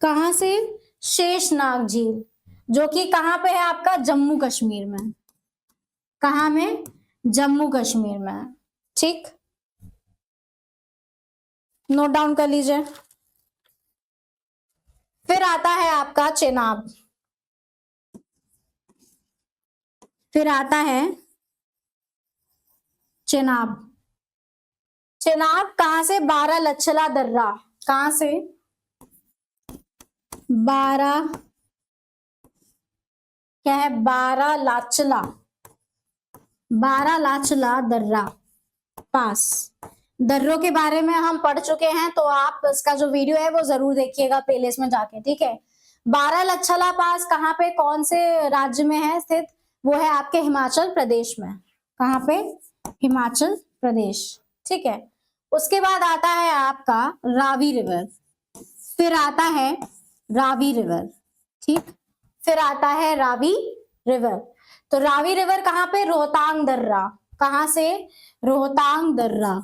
कहां से? शेषनाग झील, जो कि कहां पे है आपका? जम्मू कश्मीर में। कहां में? जम्मू कश्मीर में। ठीक, नोट डाउन कर लीजिए। फिर आता है आपका चेनाब। फिर आता है चेनाब। चेनाब कहां से? बारालाचला दर्रा। कहां से? क्या है? बारालाचला। बारालाचला दर्रा पास। दर्रों के बारे में हम पढ़ चुके हैं, तो आप इसका जो वीडियो है वो जरूर देखिएगा प्लेलिस्ट में जाके। ठीक है, बारालाचला पास कहाँ पे, कौन से राज्य में है स्थित? वो है आपके हिमाचल प्रदेश में। कहाँ पे? हिमाचल प्रदेश। ठीक है, उसके बाद आता है आपका रावी रिवर। फिर आता है रावी रिवर। ठीक, फिर आता है रावी रिवर। तो रावी रिवर कहाँ पे? रोहतांग दर्रा। कहां से? रोहतांग दर्रा।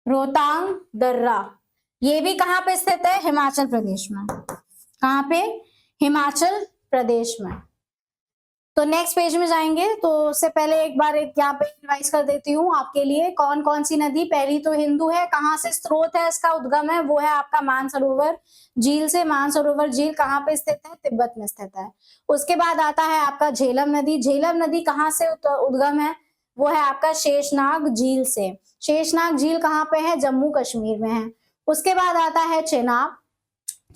रोहतांग दर्रा, ये भी कहां पे स्थित है? हिमाचल प्रदेश में। कहां पे? हिमाचल प्रदेश में। तो नेक्स्ट पेज में जाएंगे, तो उससे पहले एक बार यहाँ पे रिवाइज कर देती हूँ आपके लिए। कौन कौन सी नदी? पहली तो हिंदू है। कहाँ से स्रोत है इसका? उद्गम है वो है आपका मानसरोवर झील से। मानसरोवर झील कहाँ पे स्थित है? तिब्बत में स्थित है। उसके बाद आता है आपका झेलम नदी। झेलम नदी कहाँ से उद्गम है? वो है आपका शेषनाग झील से। शेषनाग झील कहाँ पे है? जम्मू कश्मीर में है। उसके बाद आता है चेनाब।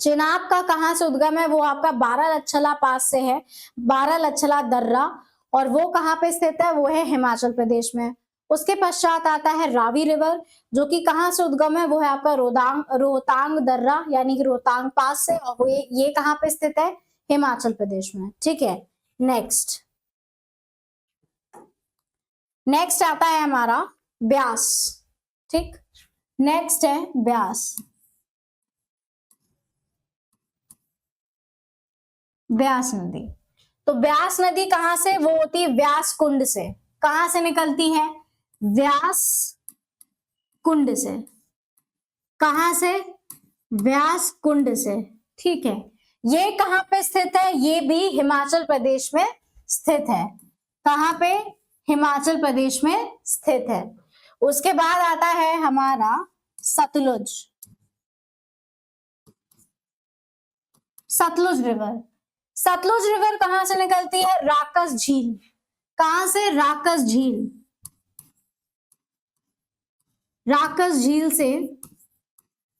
चेनाब का कहां से उद्गम है? वो आपका बारालाचला पास से है, बारालाचला दर्रा, और वो कहां पे स्थित है? वो है हिमाचल प्रदेश में। उसके पश्चात आता है रावी रिवर, जो कि कहां से उद्गम है? वो है आपका रोहतांग दर्रा, यानी कि रोहतांग पास से, और वो ये कहां पे स्थित है? हिमाचल प्रदेश में। ठीक है, नेक्स्ट नेक्स्ट आता है हमारा ब्यास। ठीक, नेक्स्ट है ब्यास। ब्यास नदी। तो ब्यास नदी कहां से? वो होती है व्यास कुंड से। कहां से निकलती है? व्यास कुंड से। कहां से? व्यास कुंड से। ठीक है, ये कहां पे स्थित है? ये भी हिमाचल प्रदेश में स्थित है। कहां पे? हिमाचल प्रदेश में स्थित है। उसके बाद आता है हमारा सतलुज। सतलुज रिवर। सतलुज रिवर कहां से निकलती है? राकस झील। कहां से? राकस झील। राकस झील से,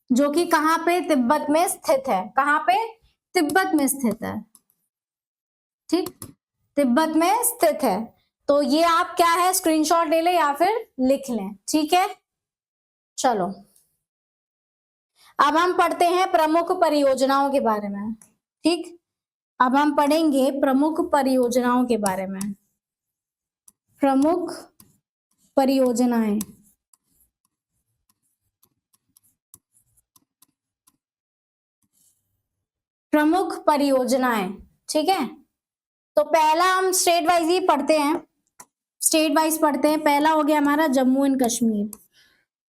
जो कि कहां पे? तिब्बत में स्थित है। कहां पे? तिब्बत में स्थित है। ठीक, तिब्बत में स्थित है। तो ये आप क्या है, स्क्रीनशॉट ले लें या फिर लिख लें। ठीक है, चलो अब हम पढ़ते हैं प्रमुख परियोजनाओं के बारे में। ठीक, अब हम पढ़ेंगे प्रमुख परियोजनाओं के बारे में। प्रमुख परियोजनाएं। प्रमुख परियोजनाएं। ठीक है, तो पहला हम स्टेट वाइज ही पढ़ते हैं। स्टेट वाइज पढ़ते हैं। पहला हो गया हमारा जम्मू एंड कश्मीर।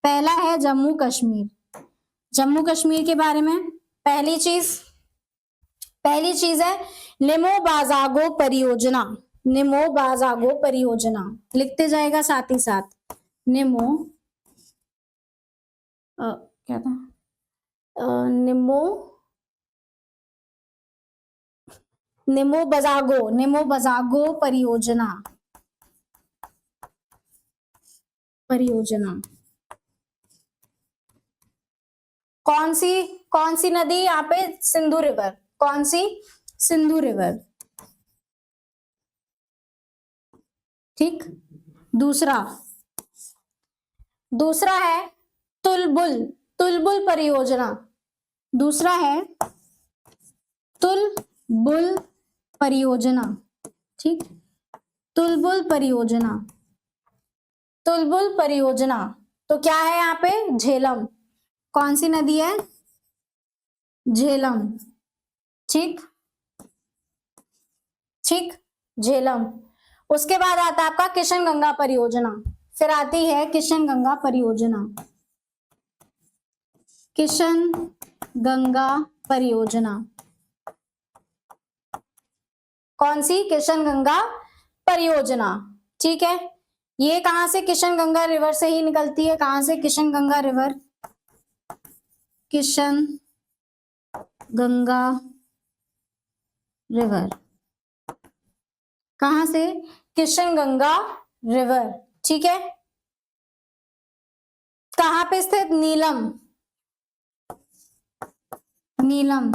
पहला है जम्मू कश्मीर। जम्मू कश्मीर के बारे में पहली चीज है निमो बाजागो परियोजना। निमो बाजागो परियोजना लिखते जाएगा साथ ही साथ। निमो क्या था? निमो बजागो परियोजना कौन सी नदी यहाँ पे? सिंधु रिवर। कौन सी? सिंधु रिवर। ठीक। दूसरा है तुलबुल परियोजना। दूसरा है तुलबुल परियोजना। ठीक। तुलबुल परियोजना तो क्या है यहाँ पे? झेलम। कौन सी नदी है? झेलम। ठीक, झेलम। उसके बाद आता है आपका किशन गंगा परियोजना। फिर आती है किशन गंगा परियोजना। कौन सी? किशन गंगा परियोजना। ठीक है। ये कहां से? किशन गंगा रिवर से ही निकलती है। कहां से? किशन गंगा रिवर। किशन गंगा रिवर कहां से? किशन गंगा रिवर। ठीक है। कहां पे स्थित? नीलम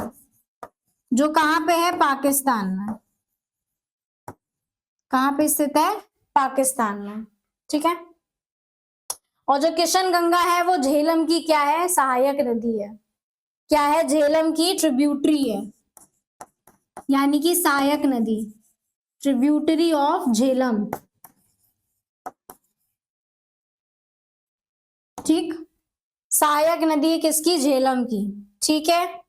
जो कहां पे है? पाकिस्तान में। कहां पे स्थित है? पाकिस्तान में। ठीक है। और जो किशन गंगा है वो झेलम की क्या है? सहायक नदी है। क्या है? झेलम की ट्रिब्यूटरी है, यानी कि सहायक नदी, ट्रिब्यूटरी ऑफ झेलम। ठीक। सहायक नदी किसकी? झेलम की। ठीक है।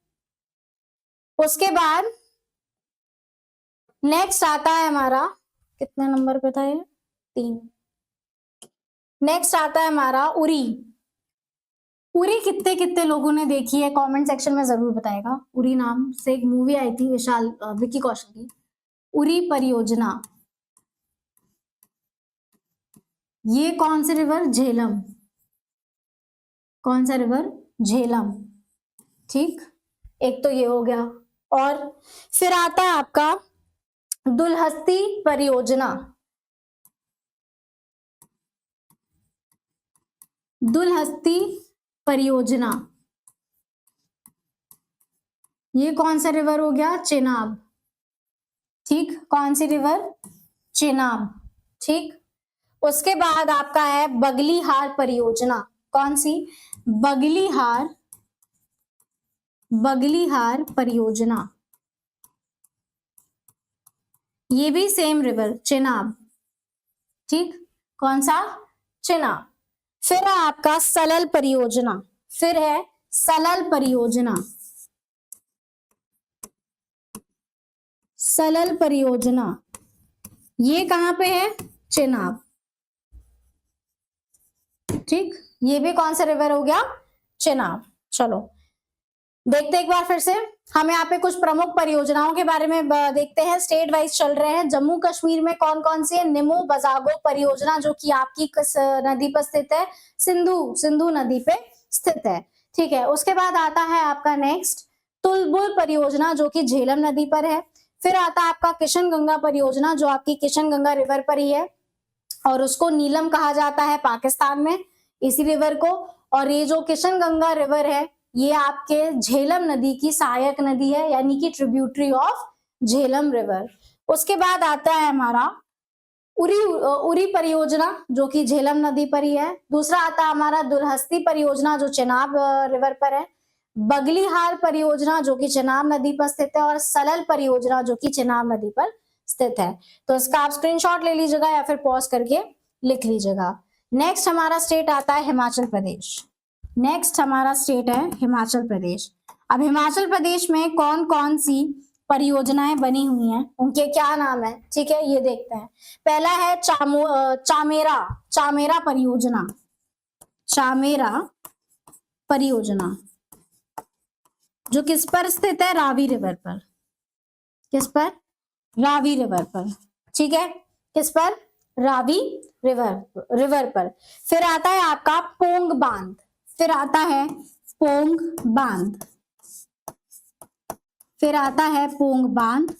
उसके बाद नेक्स्ट आता है हमारा, कितने नंबर पे था ये? 3। नेक्स्ट आता है हमारा उरी। कितने लोगों ने देखी है? कमेंट सेक्शन में जरूर बताएगा। उरी नाम से एक मूवी आई थी विकी कौशल की। उरी परियोजना ये कौन सी रिवर? झेलम। कौन सा रिवर? झेलम। ठीक। एक तो ये हो गया। और फिर आता है आपका दुलहस्ती परियोजना। ये कौन सा रिवर हो गया? चेनाब। ठीक। कौन सी रिवर? चेनाब। ठीक। उसके बाद आपका है बगलीहार परियोजना। कौन सी? बगलीहार परियोजना। ये भी सेम रिवर, चेनाब। ठीक। कौन सा? चेनाब। फिर है आपका सलल परियोजना। सलल परियोजना ये कहां पे है? चेनाब। ठीक। ये भी कौन सा रिवर हो गया? चेनाब। चलो देखते एक बार फिर से। हम यहाँ पे कुछ प्रमुख परियोजनाओं के बारे में देखते हैं। स्टेट वाइज चल रहे हैं। जम्मू कश्मीर में कौन कौन सी है? निमो बजागो परियोजना जो कि आपकी किस नदी पर स्थित है? सिंधु नदी पे स्थित है। ठीक है। उसके बाद आता है आपका नेक्स्ट तुलबुल परियोजना जो कि झेलम नदी पर है। फिर आता है आपका किशन गंगा परियोजना जो आपकी किशन गंगा रिवर पर ही है और उसको नीलम कहा जाता है पाकिस्तान में, इसी रिवर को। और ये जो किशन गंगा रिवर है ये आपके झेलम नदी की सहायक नदी है, यानी कि ट्रिब्यूटरी ऑफ झेलम रिवर। उसके बाद आता है हमारा उरी परियोजना जो कि झेलम नदी पर ही है। दूसरा आता है हमारा दुलहस्ती परियोजना जो चेनाब रिवर पर है। बगलीहार परियोजना जो कि चेनाब नदी पर स्थित है और सलल परियोजना जो कि चेनाब नदी पर स्थित है। तो इसका आप स्क्रीनशॉट ले लीजिएगा या फिर पॉज करके लिख लीजिएगा। नेक्स्ट हमारा स्टेट आता है हिमाचल प्रदेश। अब हिमाचल प्रदेश में कौन कौन सी परियोजनाएं बनी हुई हैं, उनके क्या नाम है? ठीक है, ये देखते हैं। पहला है चामेरा परियोजना जो किस पर स्थित है? रावी रिवर पर। किस पर? रावी रिवर पर। ठीक है। किस पर? रावी रिवर पर। फिर आता है आपका पोंग बांध। फिर आता है पोंग बांध। फिर आता है पोंग बांध,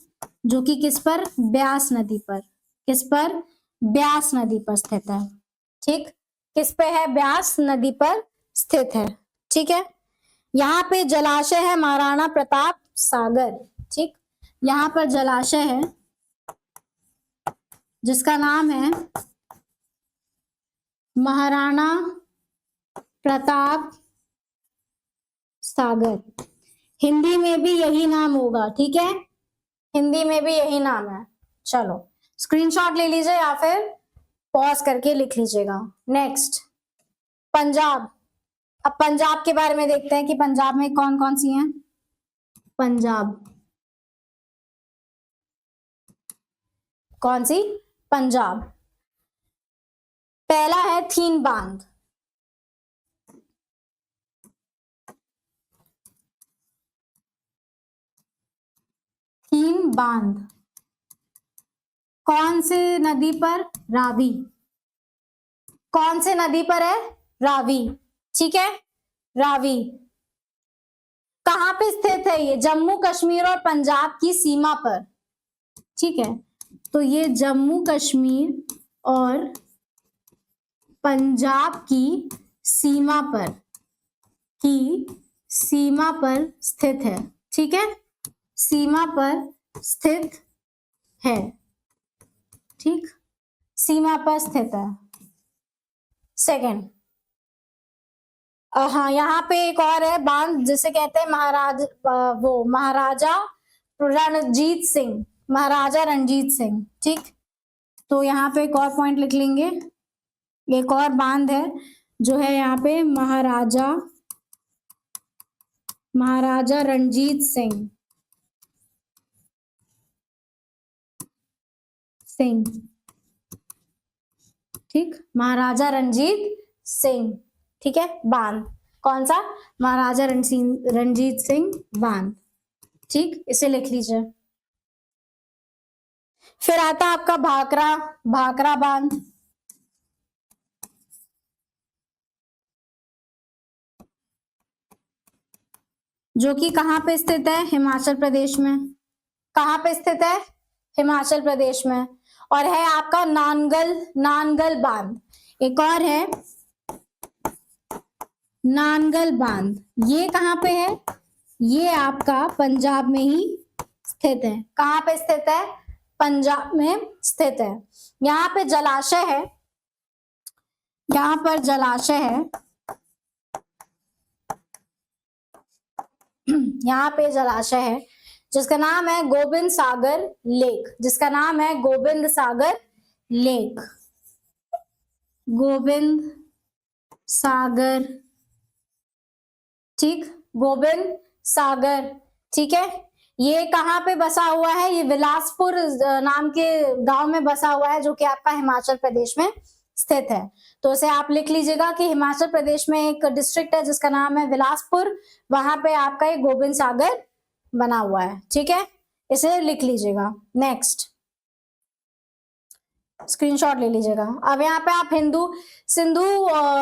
जो कि किस पर, ब्यास नदी पर, किस पर, ब्यास नदी पर स्थित है। ठीक, किस पे है, ब्यास नदी पर स्थित है। ठीक है, यहाँ पे जलाशय है महाराणा प्रताप सागर। ठीक, यहाँ पर जलाशय है जिसका नाम है महाराणा प्रताप सागर। हिंदी में भी यही नाम होगा। ठीक है, हिंदी में भी यही नाम है। चलो स्क्रीनशॉट ले लीजिए या फिर पॉज करके लिख लीजिएगा। नेक्स्ट, पंजाब। अब पंजाब के बारे में देखते हैं कि पंजाब में कौन कौन सी हैं। पंजाब, कौन सी, पंजाब। पहला है थीन बांध। थीन बांध कौन से नदी पर, रावी। कौन से नदी पर है, रावी। ठीक है, रावी। कहां पे स्थित है ये, जम्मू कश्मीर और पंजाब की सीमा पर। ठीक है, तो ये जम्मू कश्मीर और पंजाब की सीमा पर, की सीमा पर स्थित है। ठीक है, सीमा पर स्थित है। ठीक, सीमा पर स्थित है। सेकंड, हाँ, यहाँ पे एक और है बांध जिसे कहते हैं महाराजा रणजीत सिंह, महाराजा रणजीत सिंह। ठीक, तो यहाँ पे एक और पॉइंट लिख लेंगे। एक और बांध है जो है यहाँ पे महाराजा रणजीत सिंह ठीक, महाराजा रणजीत सिंह। ठीक है, बांध कौन सा, महाराजा रणजीत सिंह बांध। ठीक, इसे लिख लीजिए। फिर आता आपका भाखरा बांध, जो कि कहां पे स्थित है, हिमाचल प्रदेश में। कहां पे स्थित है, हिमाचल प्रदेश में। और है आपका नानगल बांध। एक और है नानगल बांध, ये कहां पे है, ये आपका पंजाब में ही स्थित है। कहां पे स्थित है, पंजाब में स्थित है। यहाँ पे जलाशय है, यहाँ पर जलाशय है, यहाँ पे जलाशय है जिसका नाम है गोविंद सागर लेक। जिसका नाम है गोविंद सागर लेक, गोविंद सागर। ठीक, गोविंद सागर। ठीक है, ये कहाँ पे बसा हुआ है, ये बिलासपुर नाम के गांव में बसा हुआ है, जो कि आपका हिमाचल प्रदेश में स्थित है। तो इसे आप लिख लीजिएगा कि हिमाचल प्रदेश में एक डिस्ट्रिक्ट है जिसका नाम है बिलासपुर, वहां पे आपका एक गोविंद सागर बना हुआ है। ठीक है, इसे लिख लीजिएगा। नेक्स्ट, स्क्रीनशॉट ले लीजिएगा। अब यहाँ पे आप सिंधु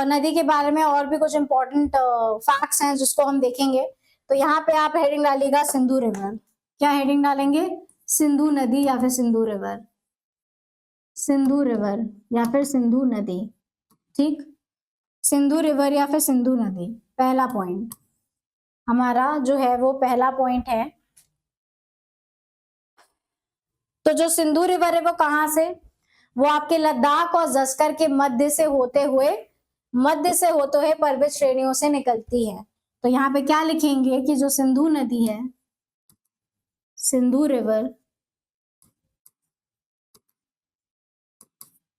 नदी के बारे में और भी कुछ इंपॉर्टेंट फैक्ट्स हैं जिसको हम देखेंगे। तो यहाँ पे आप हेडिंग डालिएगा सिंधु रिवर। क्या हेडिंग डालेंगे, सिंधु नदी या फिर सिंधु रिवर, सिंधु रिवर या फिर सिंधु नदी। ठीक, सिंधु रिवर या फिर सिंधु नदी, पहला पॉइंट हमारा जो है वो पहला पॉइंट है। तो जो सिंधु रिवर है वो कहां से, वो आपके लद्दाख और जस्कर के मध्य से होते हुए पर्वत श्रेणियों से निकलती है। तो यहाँ पे क्या लिखेंगे कि जो सिंधु नदी है, सिंधु रिवर,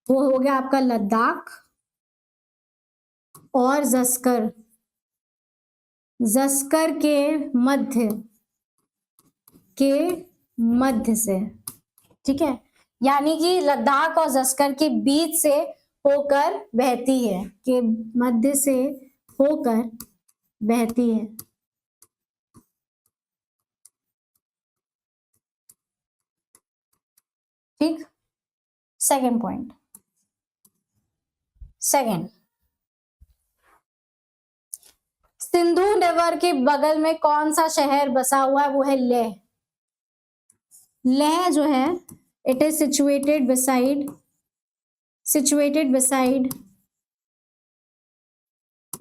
वो हो गया आपका लद्दाख और जस्कर के मध्य से। ठीक है, यानी कि लद्दाख और जस्कर के बीच से होकर बहती है, के मध्य से होकर बहती है। ठीक, सेकंड पॉइंट। सिंधु रिवर के बगल में कौन सा शहर बसा हुआ है? वो है लेह। लेह जो है, it is situated beside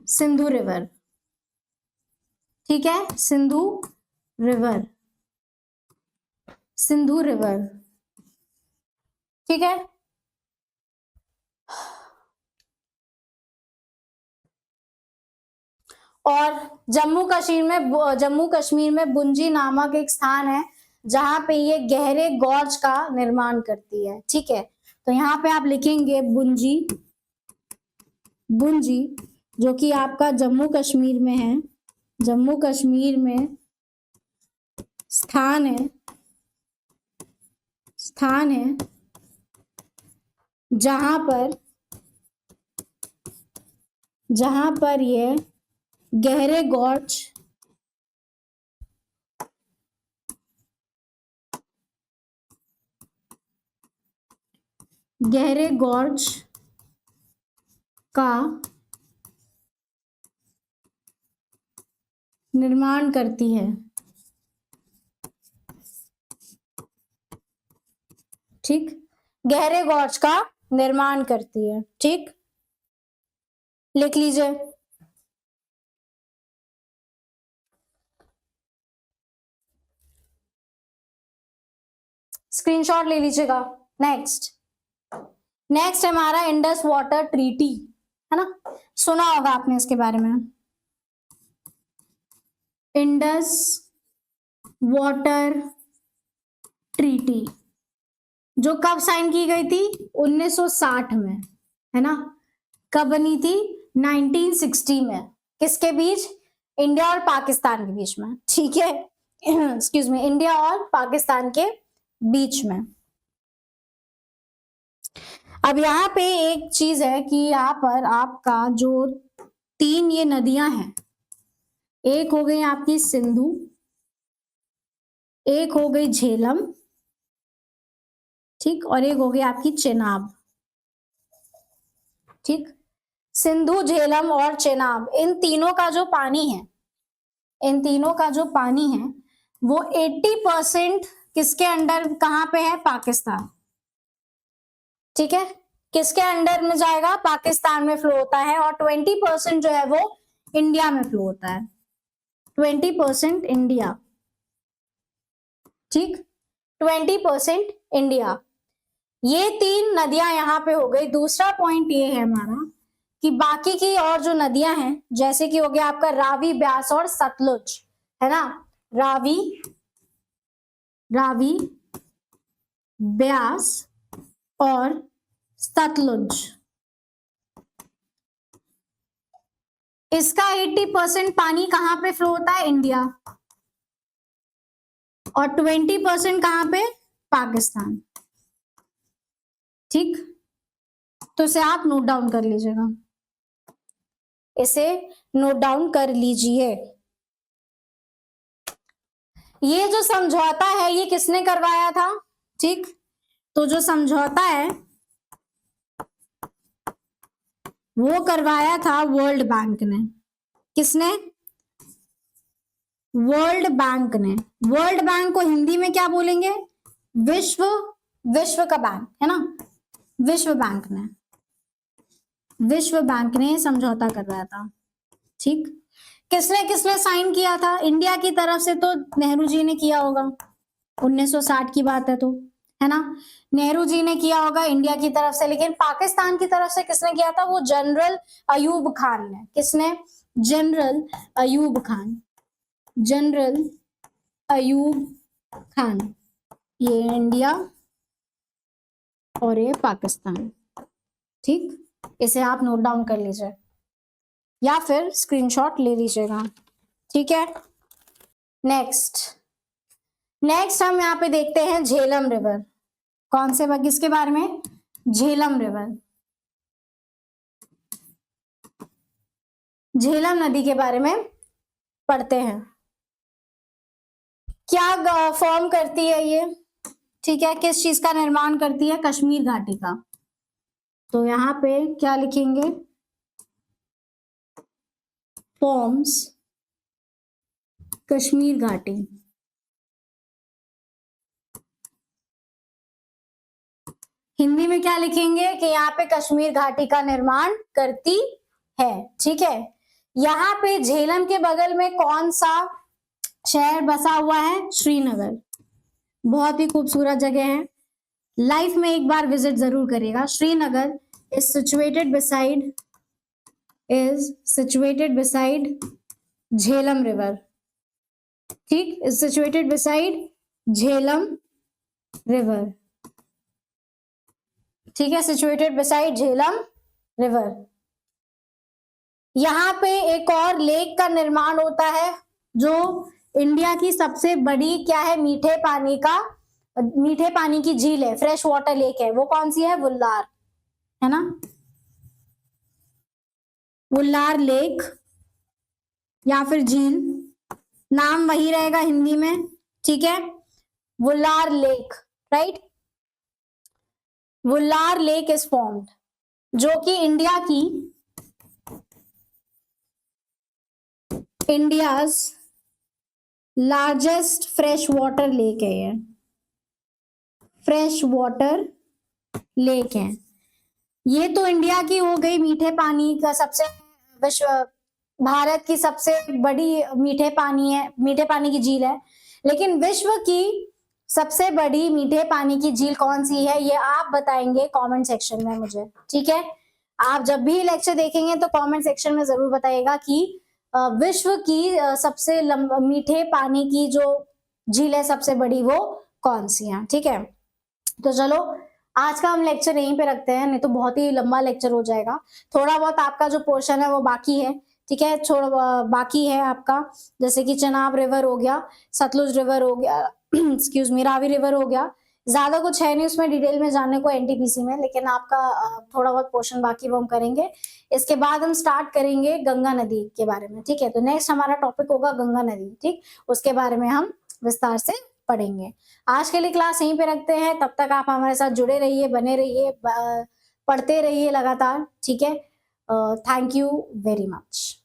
Sindhu river. ठीक है, सिंधु रिवर, ठीक है। और जम्मू कश्मीर में बुंजी नामक एक स्थान है जहां पे ये गहरे गॉर्ज का निर्माण करती है। ठीक है, तो यहाँ पे आप लिखेंगे बुंजी, जो कि आपका जम्मू कश्मीर में है। जम्मू कश्मीर में स्थान है जहां पर ये गहरे गॉर्ज का निर्माण करती है। ठीक, गहरे गॉर्ज का निर्माण करती है। ठीक, लिख लीजिए। स्क्रीनशॉट ले लीजिएगा। नेक्स्ट है हमारा इंडस वाटर ट्रीटी, है ना, सुना होगा आपने इसके बारे में। इंडस वाटर ट्रीटी जो कब साइन की गई थी? 1960 में, है ना। कब बनी थी? 1960 में। किसके बीच? इंडिया और पाकिस्तान के बीच में। ठीक है, एक्सक्यूज मी, इंडिया और पाकिस्तान के बीच में। अब यहाँ पे एक चीज है कि यहाँ पर आपका जो 3 ये नदियां हैं, एक हो गई आपकी सिंधु, एक हो गई झेलम, ठीक, और एक हो गई आपकी चेनाब। ठीक, सिंधु, झेलम और चेनाब, इन तीनों का जो पानी है वो 80% किसके अंडर, कहां पे है? पाकिस्तान। ठीक है, किसके अंडर में जाएगा? पाकिस्तान में फ्लो होता है। और 20% जो है वो इंडिया में फ्लो होता है। 20% इंडिया। ठीक, 20% इंडिया। ये 3 नदियां यहां पे हो गई। दूसरा पॉइंट ये है हमारा कि बाकी की और जो नदियां हैं, जैसे कि हो गया आपका रावी, ब्यास और सतलुज, है ना। रावी, ब्यास और सतलुज, इसका 80% पानी कहां पे फ्लो होता है? इंडिया। और 20% कहां पे? पाकिस्तान। ठीक, तो इसे आप नोट डाउन कर लीजिएगा, ये जो समझौता है ये किसने करवाया था? ठीक, तो जो समझौता है वो करवाया था वर्ल्ड बैंक ने। किसने? वर्ल्ड बैंक ने। वर्ल्ड बैंक को हिंदी में क्या बोलेंगे? विश्व का बैंक, है ना। विश्व बैंक ने समझौता करवाया था। ठीक, किसने साइन किया था? इंडिया की तरफ से तो नेहरू जी ने किया होगा, 1960 की बात है तो, है ना। नेहरू जी ने किया होगा इंडिया की तरफ से, लेकिन पाकिस्तान की तरफ से किसने किया था? वो जनरल अयूब खान ने। किसने? जनरल अयूब खान। ये इंडिया और ये पाकिस्तान। ठीक, इसे आप नोट डाउन कर लीजिए या फिर स्क्रीनशॉट ले लीजिएगा। ठीक है, नेक्स्ट हम यहाँ पे देखते हैं झेलम रिवर। कौन से? किसके बारे में? झेलम रिवर, झेलम नदी के बारे में पढ़ते हैं। क्या फॉर्म करती है ये? ठीक है, किस चीज का निर्माण करती है? कश्मीर घाटी का। तो यहाँ पे क्या लिखेंगे? फॉर्म्स कश्मीर घाटी। हिंदी में क्या लिखेंगे कि यहाँ पे कश्मीर घाटी का निर्माण करती है। ठीक है, यहाँ पे झेलम के बगल में कौन सा शहर बसा हुआ है? श्रीनगर। बहुत ही खूबसूरत जगह है, लाइफ में एक बार विजिट जरूर करिएगा। Srinagar is situated beside Jhelum river. ठीक, is situated beside Jhelum river. ठीक है, सिचुएटेड बिसाइड झेलम रिवर। यहाँ पे एक और लेक का निर्माण होता है जो इंडिया की सबसे बड़ी क्या है? मीठे पानी की झील है, फ्रेश वाटर लेक है। वो कौन सी है? वुल्लार, है ना, वुल्लार लेक या फिर झील, नाम वही रहेगा हिंदी में। ठीक है, Wular lake, right. Wular lake is formed, जो कि India's largest fresh water lake है। ये फ्रेश वाटर लेक है। ये तो इंडिया की हो गई मीठे पानी का सबसे भारत की सबसे बड़ी मीठे पानी की झील है। लेकिन विश्व की सबसे बड़ी मीठे पानी की झील कौन सी है? ये आप बताएंगे कमेंट सेक्शन में मुझे। ठीक है, आप जब भी लेक्चर देखेंगे तो कमेंट सेक्शन में जरूर बताइएगा कि विश्व की सबसे मीठे पानी की जो झील है सबसे बड़ी, वो कौन सी है। ठीक है, तो चलो आज का हम लेक्चर यहीं पे रखते हैं, नहीं तो बहुत ही लंबा लेक्चर हो जाएगा। थोड़ा बहुत आपका जो पोर्शन है वो बाकी है। ठीक है, बाकी है आपका, जैसे कि चेनाब रिवर हो गया, सतलुज रिवर हो गया, एक्सक्यूज मी, रावी रिवर हो गया। ज्यादा कुछ है नहीं उसमें डिटेल में जानने को एनटीपीसी में, लेकिन आपका थोड़ा बहुत पोर्शन बाकी वो हम करेंगे। इसके बाद हम स्टार्ट करेंगे गंगा नदी के बारे में। ठीक है, तो नेक्स्ट हमारा टॉपिक होगा गंगा नदी। ठीक, उसके बारे में हम विस्तार से पढ़ेंगे। आज के लिए क्लास यहीं पे रखते हैं, तब तक आप हमारे साथ जुड़े रहिए, बने रहिए, पढ़ते रहिए लगातार। ठीक है, थैंक यू वेरी मच।